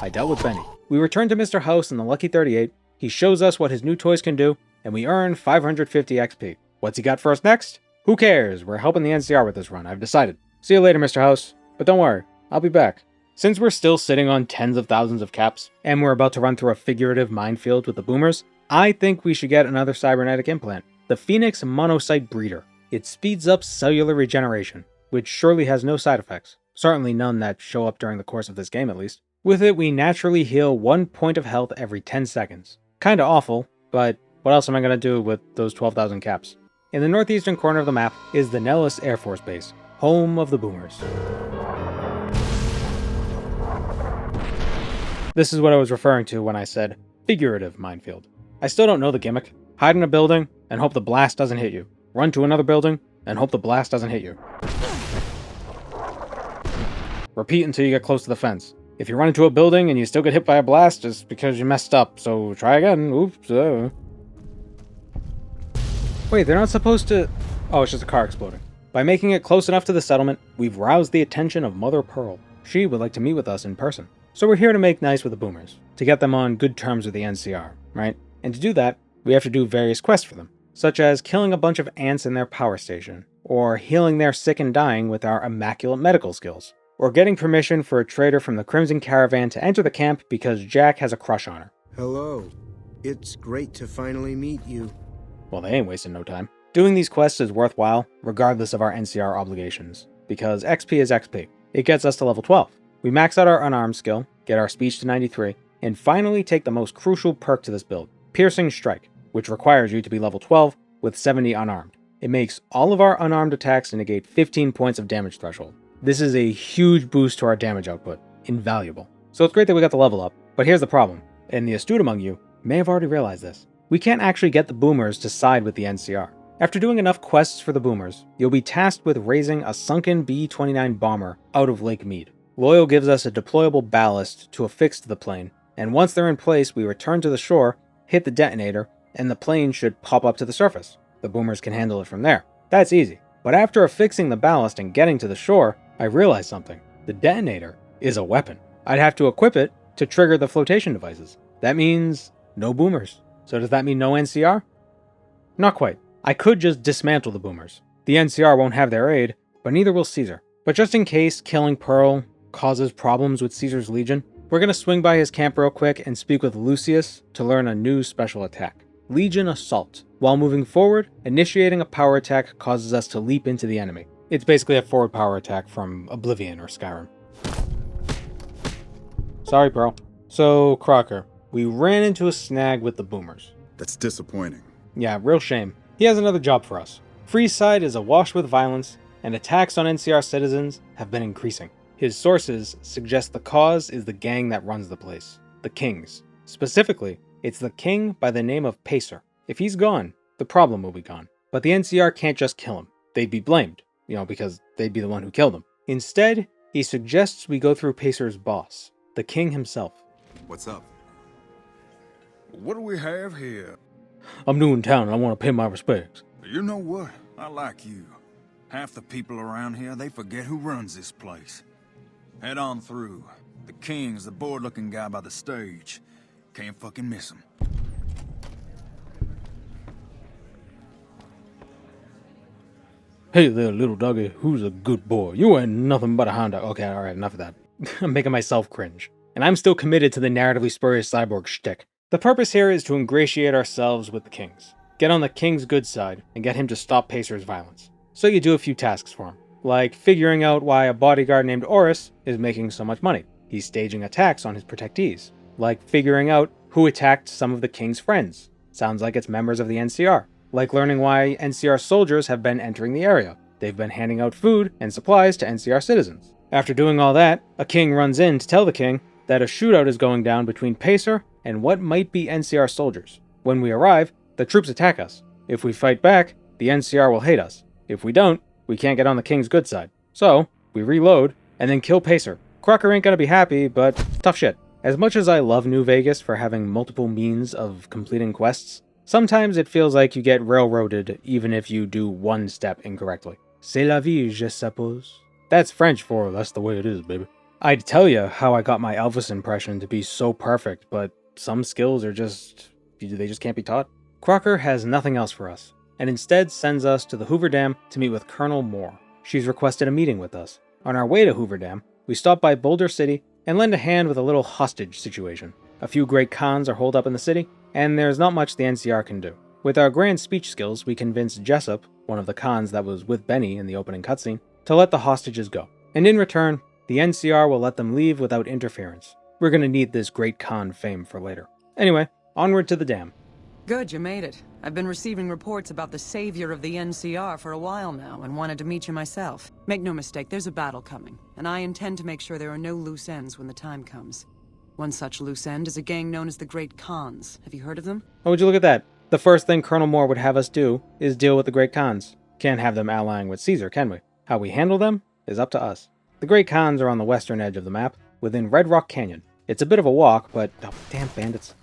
I dealt with Benny. We return to Mr. House in the Lucky 38, he shows us what his new toys can do, and we earn 550 XP. What's he got for us next? Who cares? We're helping the NCR with this run, I've decided. See you later, Mr. House. But don't worry, I'll be back. Since we're still sitting on tens of thousands of caps, and we're about to run through a figurative minefield with the boomers, I think we should get another cybernetic implant, the Phoenix Monocyte Breeder. It speeds up cellular regeneration, which surely has no side effects. Certainly none that show up during the course of this game at least. With it, we naturally heal 1 point of health every 10 seconds. Kinda awful, but what else am I gonna do with those 12,000 caps? In the northeastern corner of the map is the Nellis Air Force Base, home of the boomers. This is what I was referring to when I said figurative minefield. I still don't know the gimmick. Hide in a building and hope the blast doesn't hit you. Run to another building and hope the blast doesn't hit you. Repeat until you get close to the fence. If you run into a building and you still get hit by a blast, it's because you messed up, so try again. Oops. Wait, they're not supposed to... Oh, it's just a car exploding. By making it close enough to the settlement, we've roused the attention of Mother Pearl. She would like to meet with us in person. So we're here to make nice with the boomers, to get them on good terms with the NCR, right? And to do that, we have to do various quests for them, such as killing a bunch of ants in their power station, or healing their sick and dying with our immaculate medical skills, or getting permission for a trader from the Crimson Caravan to enter the camp because Jack has a crush on her. Hello. It's great to finally meet you. Well, they ain't wasting no time. Doing these quests is worthwhile, regardless of our NCR obligations, because XP is XP. It gets us to level 12. We max out our unarmed skill, get our speech to 93, and finally take the most crucial perk to this build, Piercing Strike, which requires you to be level 12 with 70 unarmed. It makes all of our unarmed attacks negate 15 points of damage threshold. This is a huge boost to our damage output. Invaluable. So it's great that we got the level up, but here's the problem, and the astute among you may have already realized this. We can't actually get the boomers to side with the NCR. After doing enough quests for the boomers, you'll be tasked with raising a sunken B-29 bomber out of Lake Mead. Loyal gives us a deployable ballast to affix to the plane, and once they're in place, we return to the shore, hit the detonator, and the plane should pop up to the surface. The boomers can handle it from there. That's easy. But after affixing the ballast and getting to the shore, I realized something. The detonator is a weapon. I'd have to equip it to trigger the flotation devices. That means no boomers. So does that mean no NCR? Not quite. I could just dismantle the boomers. The NCR won't have their aid, but neither will Caesar. But just in case killing Pearl causes problems with Caesar's Legion, we're going to swing by his camp real quick and speak with Lucius to learn a new special attack, Legion Assault. While moving forward, initiating a power attack causes us to leap into the enemy. It's basically a forward power attack from Oblivion or Skyrim. Sorry, Pearl. So, Crocker, we ran into a snag with the boomers. That's disappointing. Yeah, real shame. He has another job for us. Freeside is awash with violence, and attacks on NCR citizens have been increasing. His sources suggest the cause is the gang that runs the place, the Kings. Specifically, it's the king by the name of Pacer. If he's gone, the problem will be gone. But the NCR can't just kill him. They'd be blamed, because they'd be the one who killed him. Instead, he suggests we go through Pacer's boss, the king himself. What's up? What do we have here? I'm new in town and I want to pay my respects. You know what? I like you. Half the people around here, they forget who runs this place. Head on through. The king's the bored-looking guy by the stage. Can't fucking miss him. Hey there, little doggy, who's a good boy? You ain't nothing but a hound dog. Okay, alright, enough of that. I'm making myself cringe. And I'm still committed to the narratively spurious cyborg shtick. The purpose here is to ingratiate ourselves with the Kings. Get on the King's good side, and get him to stop Pacer's violence. So you do a few tasks for him, like figuring out why a bodyguard named Oris is making so much money. He's staging attacks on his protectees. Like figuring out who attacked some of the King's friends. Sounds like it's members of the NCR. Like learning why NCR soldiers have been entering the area. They've been handing out food and supplies to NCR citizens. After doing all that, a king runs in to tell the king that a shootout is going down between Pacer and what might be NCR soldiers. When we arrive, the troops attack us. If we fight back, the NCR will hate us. If we don't, we can't get on the King's good side. So, we reload, and then kill Pacer. Crocker ain't gonna be happy, but tough shit. As much as I love New Vegas for having multiple means of completing quests, sometimes it feels like you get railroaded even if you do one step incorrectly. C'est la vie, je suppose. That's French for that's the way it is, baby. I'd tell you how I got my Elvis impression to be so perfect, but some skills are they just can't be taught. Crocker has nothing else for us, and instead sends us to the Hoover Dam to meet with Colonel Moore. She's requested a meeting with us. On our way to Hoover Dam, we stop by Boulder City and lend a hand with a little hostage situation. A few great cons are holed up in the city, and there's not much the NCR can do. With our grand speech skills, we convince Jessup, one of the cons that was with Benny in the opening cutscene, to let the hostages go. And in return, the NCR will let them leave without interference. We're gonna need this great con fame for later. Anyway, onward to the dam. Good, you made it. I've been receiving reports about the savior of the NCR for a while now, and wanted to meet you myself. Make no mistake, there's a battle coming, and I intend to make sure there are no loose ends when the time comes. One such loose end is a gang known as the Great Khans. Have you heard of them? Oh, would you look at that? The first thing Colonel Moore would have us do is deal with the Great Khans. Can't have them allying with Caesar, can we? How we handle them is up to us. The Great Khans are on the western edge of the map, within Red Rock Canyon. It's a bit of a walk, but oh, damn bandits.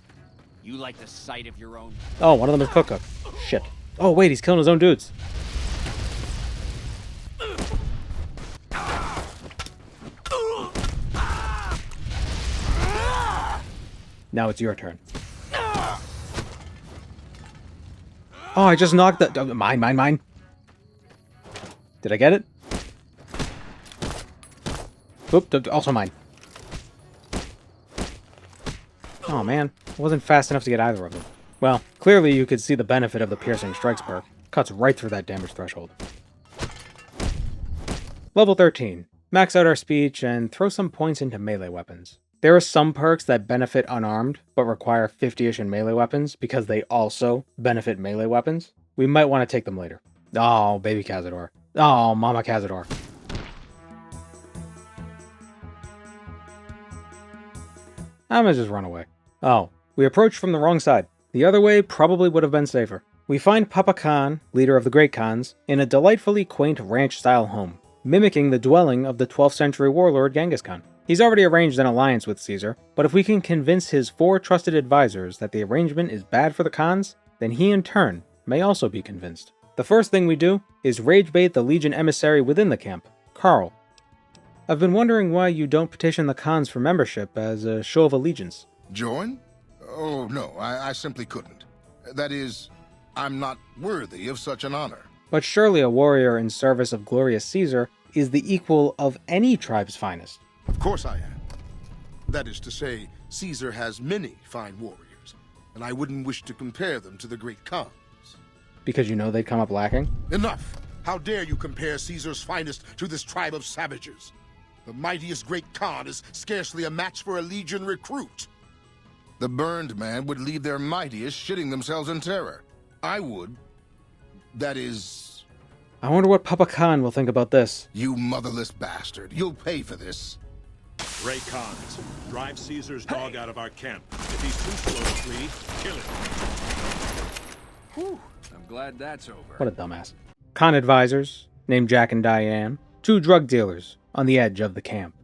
You like the sight of your own... Oh, one of them is Cook. Shit. Oh, wait, he's killing his own dudes. Now it's your turn. Oh, I just knocked the... Mine. Did I get it? Oop, also mine. Oh, man. I wasn't fast enough to get either of them. Well, clearly you could see the benefit of the Piercing Strikes perk. Cuts right through that damage threshold. Level 13. Max out our speech and throw some points into melee weapons. There are some perks that benefit unarmed, but require 50-ish in melee weapons because they also benefit melee weapons. We might want to take them later. Oh, baby Cazador. Oh, mama Cazador. I'm gonna just run away. Oh, we approached from the wrong side. The other way probably would have been safer. We find Papa Khan, leader of the Great Khans, in a delightfully quaint ranch-style home, mimicking the dwelling of the 12th century warlord Genghis Khan. He's already arranged an alliance with Caesar, but if we can convince his 4 trusted advisors that the arrangement is bad for the Khans, then he in turn may also be convinced. The first thing we do is rage bait the Legion emissary within the camp, Carl. I've been wondering why you don't petition the Khans for membership as a show of allegiance. Join? Oh, no, I simply couldn't. That is, I'm not worthy of such an honor. But surely a warrior in service of glorious Caesar is the equal of any tribe's finest. Of course I am. That is to say, Caesar has many fine warriors, and I wouldn't wish to compare them to the great Khans. Because you know they'd come up lacking? Enough! How dare you compare Caesar's finest to this tribe of savages? The mightiest great Khan is scarcely a match for a Legion recruit. The burned man would leave their mightiest shitting themselves in terror. I would. That is... I wonder what Papa Khan will think about this. You motherless bastard. You'll pay for this. Great Khans, drive Caesar's dog out of our camp. If he's too slow to flee, kill him. Whew, I'm glad that's over. What a dumbass. Khan advisors, named Jack and Diane, 2 drug dealers on the edge of the camp.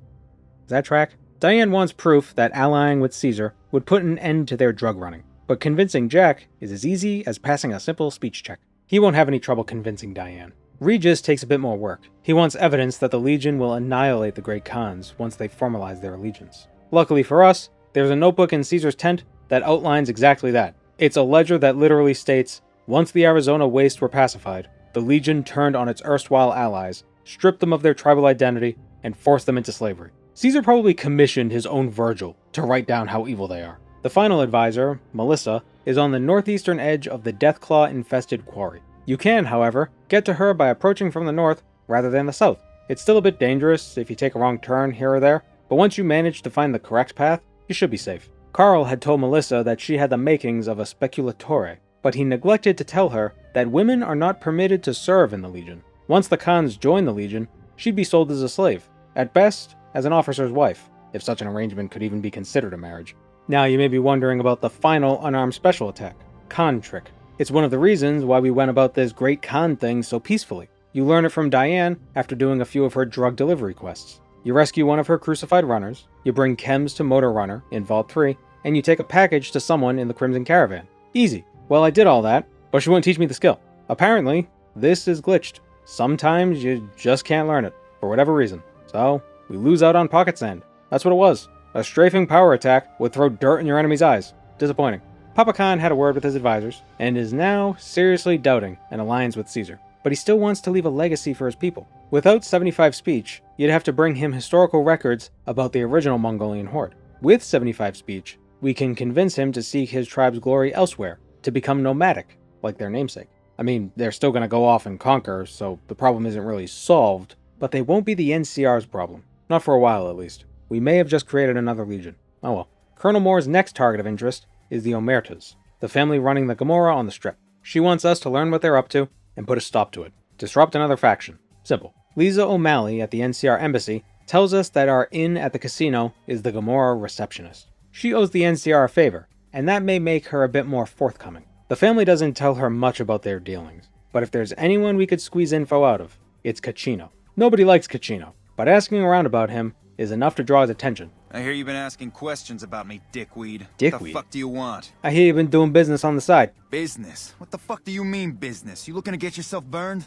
Does that track? Diane wants proof that allying with Caesar would put an end to their drug running, but convincing Jack is as easy as passing a simple speech check. He won't have any trouble convincing Diane. Regis takes a bit more work. He wants evidence that the Legion will annihilate the Great Khans once they formalize their allegiance. Luckily for us, there's a notebook in Caesar's tent that outlines exactly that. It's a ledger that literally states, once the Arizona wastes were pacified, the Legion turned on its erstwhile allies, stripped them of their tribal identity, and forced them into slavery. Caesar probably commissioned his own Virgil to write down how evil they are. The final advisor, Melissa, is on the northeastern edge of the Deathclaw-infested quarry. You can, however, get to her by approaching from the north rather than the south. It's still a bit dangerous if you take a wrong turn here or there, but once you manage to find the correct path, you should be safe. Carl had told Melissa that she had the makings of a speculatore, but he neglected to tell her that women are not permitted to serve in the Legion. Once the Khans join the Legion, she'd be sold as a slave, at best as an officer's wife, if such an arrangement could even be considered a marriage. Now you may be wondering about the final unarmed special attack, Khan Trick. It's one of the reasons why we went about this great Khan thing so peacefully. You learn it from Diane after doing a few of her drug delivery quests. You rescue one of her crucified runners, you bring chems to Motor Runner in Vault 3, and you take a package to someone in the Crimson Caravan. Easy. Well, I did all that, but she wouldn't teach me the skill. Apparently, this is glitched. Sometimes you just can't learn it, for whatever reason. So, we lose out on pocket sand. That's what it was. A strafing power attack would throw dirt in your enemy's eyes. Disappointing. Papa Khan had a word with his advisors, and is now seriously doubting an alliance with Caesar. But he still wants to leave a legacy for his people. Without 75 speech, you'd have to bring him historical records about the original Mongolian horde. With 75 speech, we can convince him to seek his tribe's glory elsewhere, to become nomadic, like their namesake. I mean, they're still going to go off and conquer, so the problem isn't really solved, but they won't be the NCR's problem. Not for a while, at least. We may have just created another legion. Oh well. Colonel Moore's next target of interest is the Omertas, the family running the Gomorrah on the Strip. She wants us to learn what they're up to and put a stop to it. Disrupt another faction. Simple. Lisa O'Malley at the NCR embassy tells us that our inn at the casino is the Gomorrah receptionist. She owes the NCR a favor, and that may make her a bit more forthcoming. The family doesn't tell her much about their dealings, but if there's anyone we could squeeze info out of, it's Caccino. Nobody likes Caccino, but asking around about him is enough to draw his attention. I hear you've been asking questions about me, dickweed. Dickweed? What the fuck do you want? I hear you've been doing business on the side. Business? What the fuck do you mean business? You looking to get yourself burned?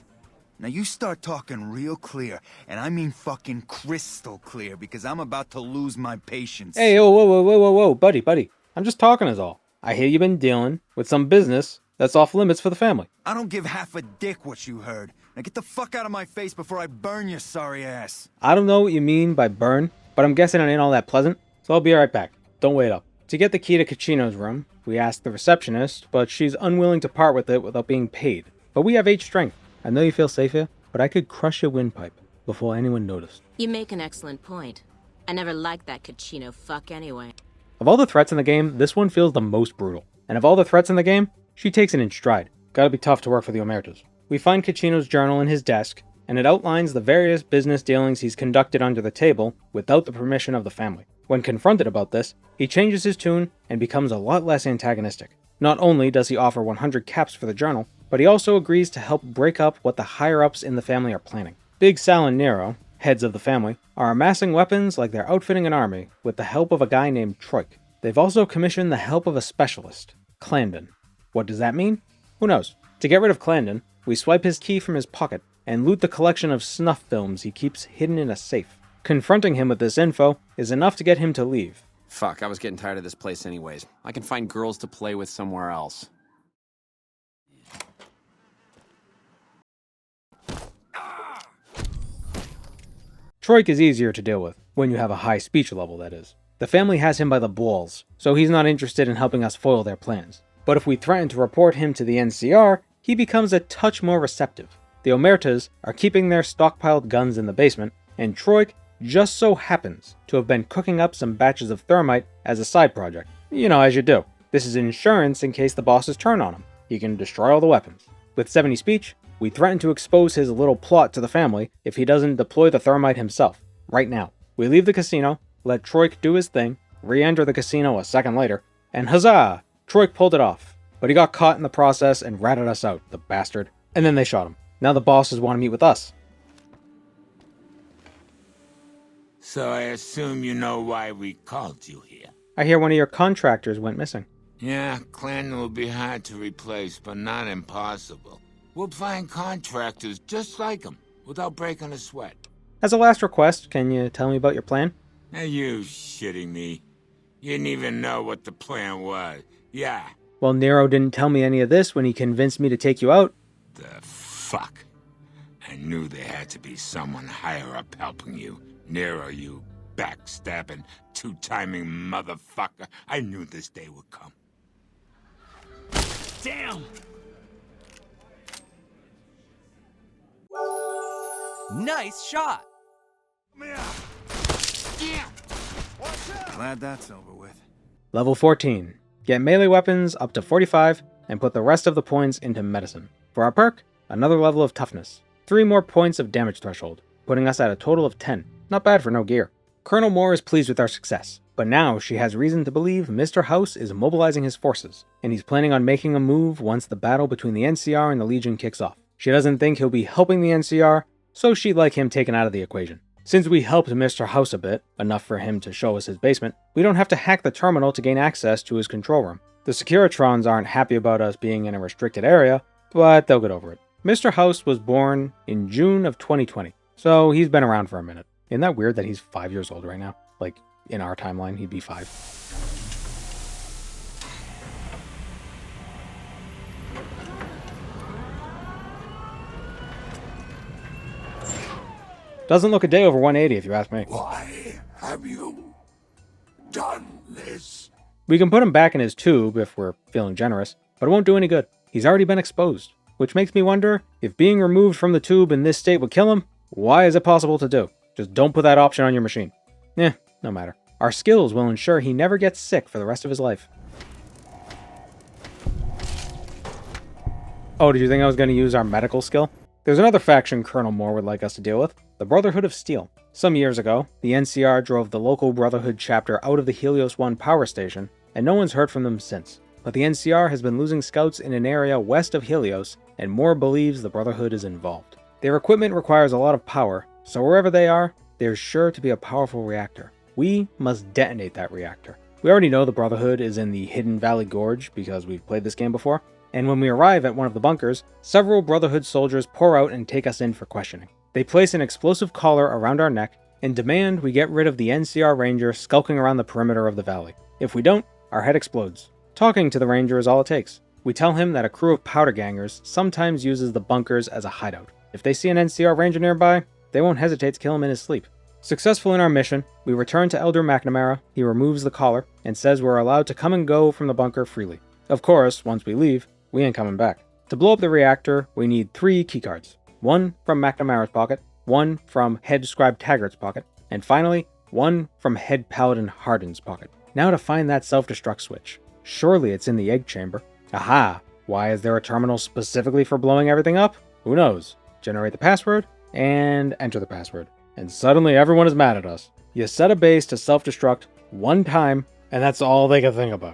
Now you start talking real clear, and I mean fucking crystal clear, because I'm about to lose my patience. Hey, whoa, buddy. I'm just talking is all. I hear you've been dealing with some business that's off limits for the family. I don't give half a dick what you heard. Now get the fuck out of my face before I burn your sorry ass. I don't know what you mean by burn, but I'm guessing it ain't all that pleasant, so I'll be right back. Don't wait up. To get the key to Kachino's room, we ask the receptionist, but she's unwilling to part with it without being paid. But we have 8 strength. I know you feel safe here, but I could crush your windpipe before anyone noticed. You make an excellent point. I never liked that Kachino fuck anyway. Of all the threats in the game, this one feels the most brutal. And of all the threats in the game, she takes it in stride. Gotta be tough to work for the Omertas. We find Kachino's journal in his desk, and it outlines the various business dealings he's conducted under the table without the permission of the family. When confronted about this, he changes his tune and becomes a lot less antagonistic. Not only does he offer 100 caps for the journal, but he also agrees to help break up what the higher-ups in the family are planning. Big Sal and Nero, heads of the family, are amassing weapons like they're outfitting an army with the help of a guy named Troike. They've also commissioned the help of a specialist, Clandon. What does that mean? Who knows? To get rid of Clandon, we swipe his key from his pocket and loot the collection of snuff films he keeps hidden in a safe. Confronting him with this info is enough to get him to leave. Fuck, I was getting tired of this place anyways. I can find girls to play with somewhere else. Troike is easier to deal with, when you have a high speech level, that is. The family has him by the balls, so he's not interested in helping us foil their plans. But if we threaten to report him to the NCR, he becomes a touch more receptive. The Omertas are keeping their stockpiled guns in the basement, and Troike just so happens to have been cooking up some batches of thermite as a side project. You know, as you do. This is insurance in case the bosses turn on him. He can destroy all the weapons. With 70 speech, we threaten to expose his little plot to the family if he doesn't deploy the thermite himself, right now. We leave the casino, let Troike do his thing, re-enter the casino a second later, and huzzah! Troike pulled it off. But he got caught in the process and ratted us out, the bastard. And then they shot him. Now the bosses want to meet with us. So I assume you know why we called you here. I hear one of your contractors went missing. Yeah, Clan will be hard to replace, but not impossible. We'll find contractors just like him, without breaking a sweat. As a last request, can you tell me about your plan? Are you shitting me? You didn't even know what the plan was. Yeah. Well, Nero didn't tell me any of this when he convinced me to take you out. The fuck? I knew there had to be someone higher up helping you. Nero, you backstabbing, two-timing motherfucker. I knew this day would come. Damn! Nice shot! Glad that's over with. Level 14. Get melee weapons up to 45, and put the rest of the points into medicine. For our perk, another level of toughness. 3 more points of damage threshold, putting us at a total of 10. Not bad for no gear. Colonel Moore is pleased with our success, but now she has reason to believe Mr. House is mobilizing his forces, and he's planning on making a move once the battle between the NCR and the Legion kicks off. She doesn't think he'll be helping the NCR, so she'd like him taken out of the equation. Since we helped Mr. House a bit, enough for him to show us his basement, we don't have to hack the terminal to gain access to his control room. The Securitrons aren't happy about us being in a restricted area, but they'll get over it. Mr. House was born in June of 2020, so he's been around for a minute. Isn't that weird that he's 5 years old right now? Like, in our timeline, he'd be 5. Doesn't look a day over 180 if you ask me. Why have you done this? We can put him back in his tube if we're feeling generous, but it won't do any good. He's already been exposed, which makes me wonder if being removed from the tube in this state would kill him. Why is it possible to do? Just don't put that option on your machine. No matter. Our skills will ensure he never gets sick for the rest of his life. Oh, did you think I was going to use our medical skill? There's another faction Colonel Moore would like us to deal with, the Brotherhood of Steel. Some years ago, the NCR drove the local Brotherhood chapter out of the Helios 1 power station, and no one's heard from them since. But the NCR has been losing scouts in an area west of Helios, and Moore believes the Brotherhood is involved. Their equipment requires a lot of power, so wherever they are, there's sure to be a powerful reactor. We must detonate that reactor. We already know the Brotherhood is in the Hidden Valley Gorge because we've played this game before, and when we arrive at one of the bunkers, several Brotherhood soldiers pour out and take us in for questioning. They place an explosive collar around our neck and demand we get rid of the NCR Ranger skulking around the perimeter of the valley. If we don't, our head explodes. Talking to the Ranger is all it takes. We tell him that a crew of powder gangers sometimes uses the bunkers as a hideout. If they see an NCR Ranger nearby, they won't hesitate to kill him in his sleep. Successful in our mission, we return to Elder McNamara. He removes the collar and says we're allowed to come and go from the bunker freely. Of course, once we leave, we ain't coming back. To blow up the reactor, we need 3 keycards. 1 from McNamara's pocket, 1 from Head Scribe Taggart's pocket, and finally, 1 from Head Paladin Hardin's pocket. Now to find that self-destruct switch. Surely it's in the egg chamber. Aha! Why is there a terminal specifically for blowing everything up? Who knows? Generate the password, and enter the password. And suddenly everyone is mad at us. You set a base to self-destruct 1 time, and that's all they can think about.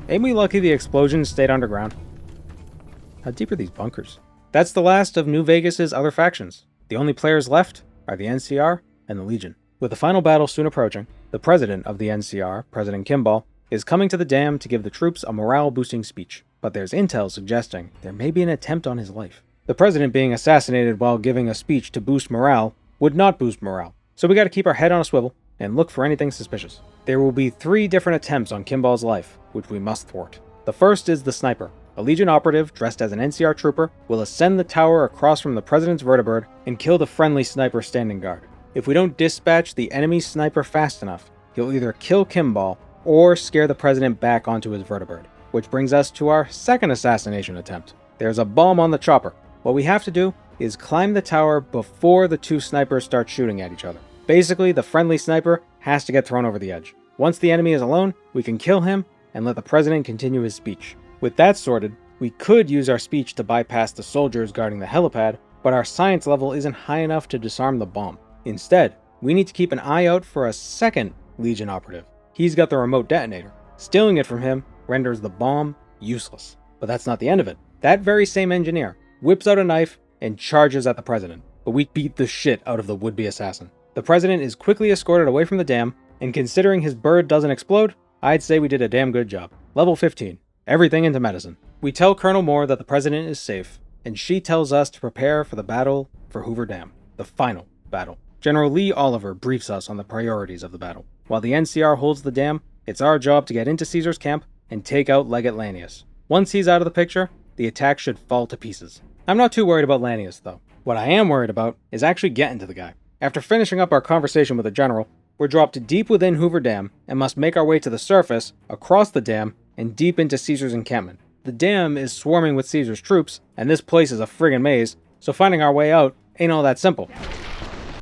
Ain't we lucky the explosions stayed underground? How deep are these bunkers? That's the last of New Vegas's other factions. The only players left are the NCR and the Legion. With the final battle soon approaching, the president of the NCR, President Kimball, is coming to the dam to give the troops a morale-boosting speech. But there's intel suggesting there may be an attempt on his life. The president being assassinated while giving a speech to boost morale would not boost morale. So we gotta keep our head on a swivel and look for anything suspicious. There will be 3 different attempts on Kimball's life, which we must thwart. The first is the sniper. A Legion operative, dressed as an NCR trooper, will ascend the tower across from the president's vertibird and kill the friendly sniper standing guard. If we don't dispatch the enemy sniper fast enough, he'll either kill Kimball or scare the president back onto his vertibird. Which brings us to our second assassination attempt. There's a bomb on the chopper. What we have to do is climb the tower before the 2 snipers start shooting at each other. Basically, the friendly sniper has to get thrown over the edge. Once the enemy is alone, we can kill him and let the president continue his speech. With that sorted, we could use our speech to bypass the soldiers guarding the helipad, but our science level isn't high enough to disarm the bomb. Instead, we need to keep an eye out for a second Legion operative. He's got the remote detonator. Stealing it from him renders the bomb useless. But that's not the end of it. That very same engineer whips out a knife and charges at the president, but we beat the shit out of the would-be assassin. The president is quickly escorted away from the dam, and considering his bird doesn't explode, I'd say we did a damn good job. Level 15. Everything into medicine. We tell Colonel Moore that the president is safe, and she tells us to prepare for the battle for Hoover Dam. The final battle. General Lee Oliver briefs us on the priorities of the battle. While the NCR holds the dam, it's our job to get into Caesar's camp and take out Legate Lanius. Once he's out of the picture, the attack should fall to pieces. I'm not too worried about Lanius, though. What I am worried about is actually getting to the guy. After finishing up our conversation with the general, we're dropped deep within Hoover Dam and must make our way to the surface, across the dam, and deep into Caesar's encampment. The dam is swarming with Caesar's troops, and this place is a friggin' maze, so finding our way out ain't all that simple.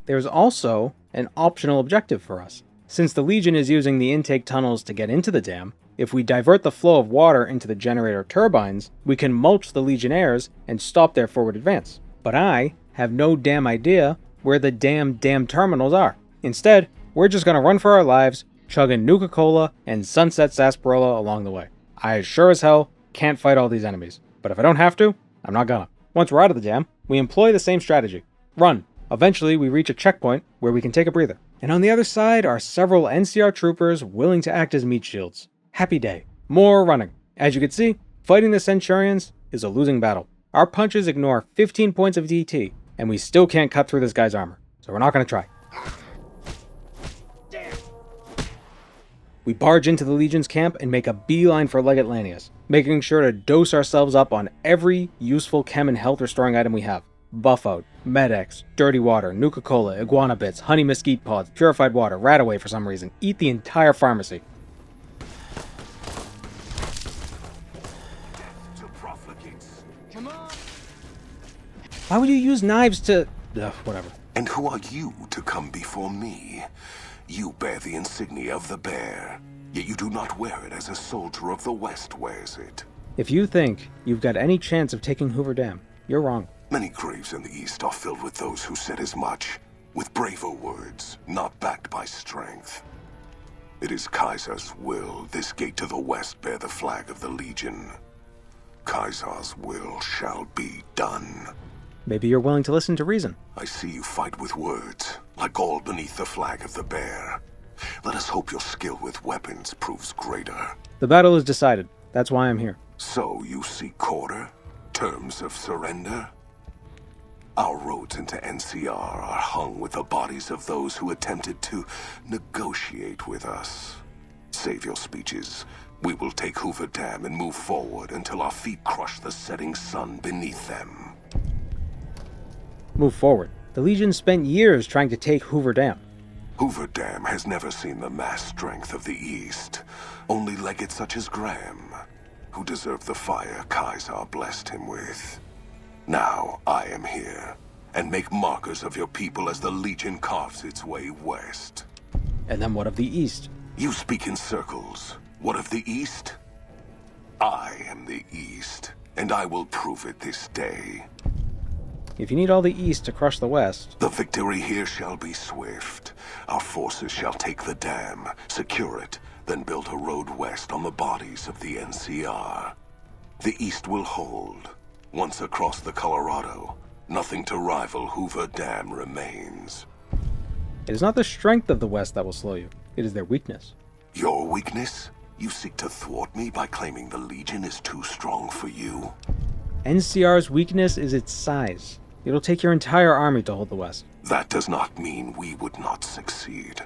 There's also an optional objective for us. Since the Legion is using the intake tunnels to get into the dam, if we divert the flow of water into the generator turbines, we can mulch the Legionnaires and stop their forward advance. But I have no damn idea where the damn terminals are. Instead, we're just gonna run for our lives, chugging Nuka-Cola and Sunset Sarsaparilla along the way. I sure as hell can't fight all these enemies, but if I don't have to, I'm not gonna. Once we're out of the dam, we employ the same strategy. Run. Eventually, we reach a checkpoint where we can take a breather. And on the other side are several NCR troopers willing to act as meat shields. Happy day. More running. As you can see, fighting the Centurions is a losing battle. Our punches ignore 15 points of DT, and we still can't cut through this guy's armor. So we're not gonna try. We barge into the Legion's camp and make a beeline for Legate Lanius, making sure to dose ourselves up on every useful chem and health restoring item we have. Buff out, Med-X, dirty water, Nuka-Cola, iguana bits, honey mesquite pods, purified water, rat away for some reason. Eat the entire pharmacy. Why would you use knives to... whatever. And who are you to come before me? You bear the insignia of the bear, yet you do not wear it as a soldier of the West wears it. If you think you've got any chance of taking Hoover Dam, you're wrong. Many graves in the East are filled with those who said as much, with braver words, not backed by strength. It is Kaiser's will this gate to the West bear the flag of the Legion. Kaiser's will shall be done. Maybe you're willing to listen to reason. I see you fight with words, like all beneath the flag of the bear. Let us hope your skill with weapons proves greater. The battle is decided. That's why I'm here. So you seek quarter? Terms of surrender? Our roads into NCR are hung with the bodies of those who attempted to negotiate with us. Save your speeches. We will take Hoover Dam and move forward until our feet crush the setting sun beneath them. move forward. The Legion spent years trying to take Hoover Dam. Hoover Dam has never seen the mass strength of the East. Only legates such as Graham, who deserve the fire Caesar blessed him with. Now I am here, and make markers of your people as the Legion carves its way west. And then what of the East? You speak in circles. What of the East? I am the East, and I will prove it this day. If you need all the East to crush the West... The victory here shall be swift. Our forces shall take the dam, secure it, then build a road west on the bodies of the NCR. The East will hold. Once across the Colorado, nothing to rival Hoover Dam remains. It is not the strength of the West that will slow you. It is their weakness. Your weakness? You seek to thwart me by claiming the Legion is too strong for you? NCR's weakness is its size. It'll take your entire army to hold the West. That does not mean we would not succeed.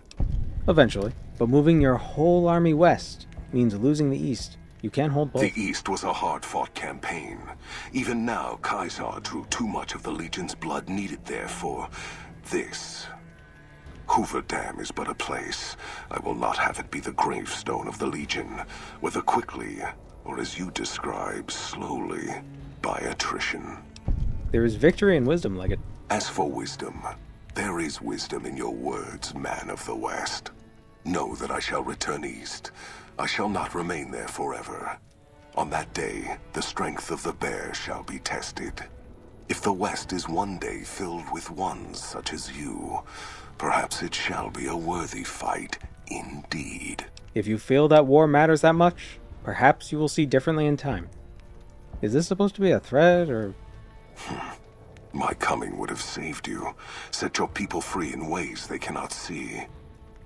Eventually. But moving your whole army west means losing the East. You can't hold both. The East was a hard-fought campaign. Even now, Caesar drew too much of the Legion's blood needed there for this. Hoover Dam is but a place. I will not have it be the gravestone of the Legion, whether quickly, or as you describe, slowly, by attrition. There is victory in wisdom, Legate. As for wisdom, there is wisdom in your words, man of the West. Know that I shall return east. I shall not remain there forever. On that day, the strength of the bear shall be tested. If the West is one day filled with ones such as you, perhaps it shall be a worthy fight indeed. If you feel that war matters that much, perhaps you will see differently in time. Is this supposed to be a threat, or... My coming would have saved you, set your people free in ways they cannot see.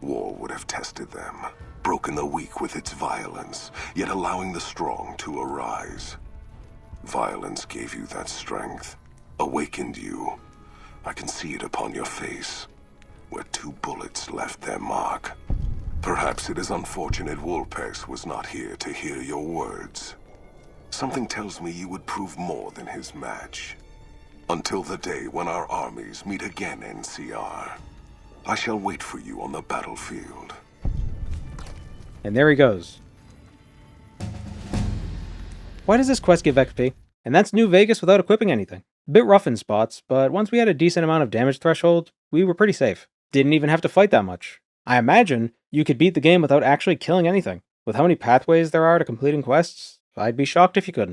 War would have tested them, broken the weak with its violence, yet allowing the strong to arise. Violence gave you that strength, awakened you. I can see it upon your face, where 2 bullets left their mark. Perhaps it is unfortunate Wolpex was not here to hear your words. Something tells me you would prove more than his match. Until the day when our armies meet again, NCR. I shall wait for you on the battlefield. And there he goes. Why does this quest give XP? And that's New Vegas without equipping anything. A bit rough in spots, but once we had a decent amount of damage threshold, we were pretty safe. Didn't even have to fight that much. I imagine you could beat the game without actually killing anything. With how many pathways there are to completing quests, I'd be shocked if you couldn't.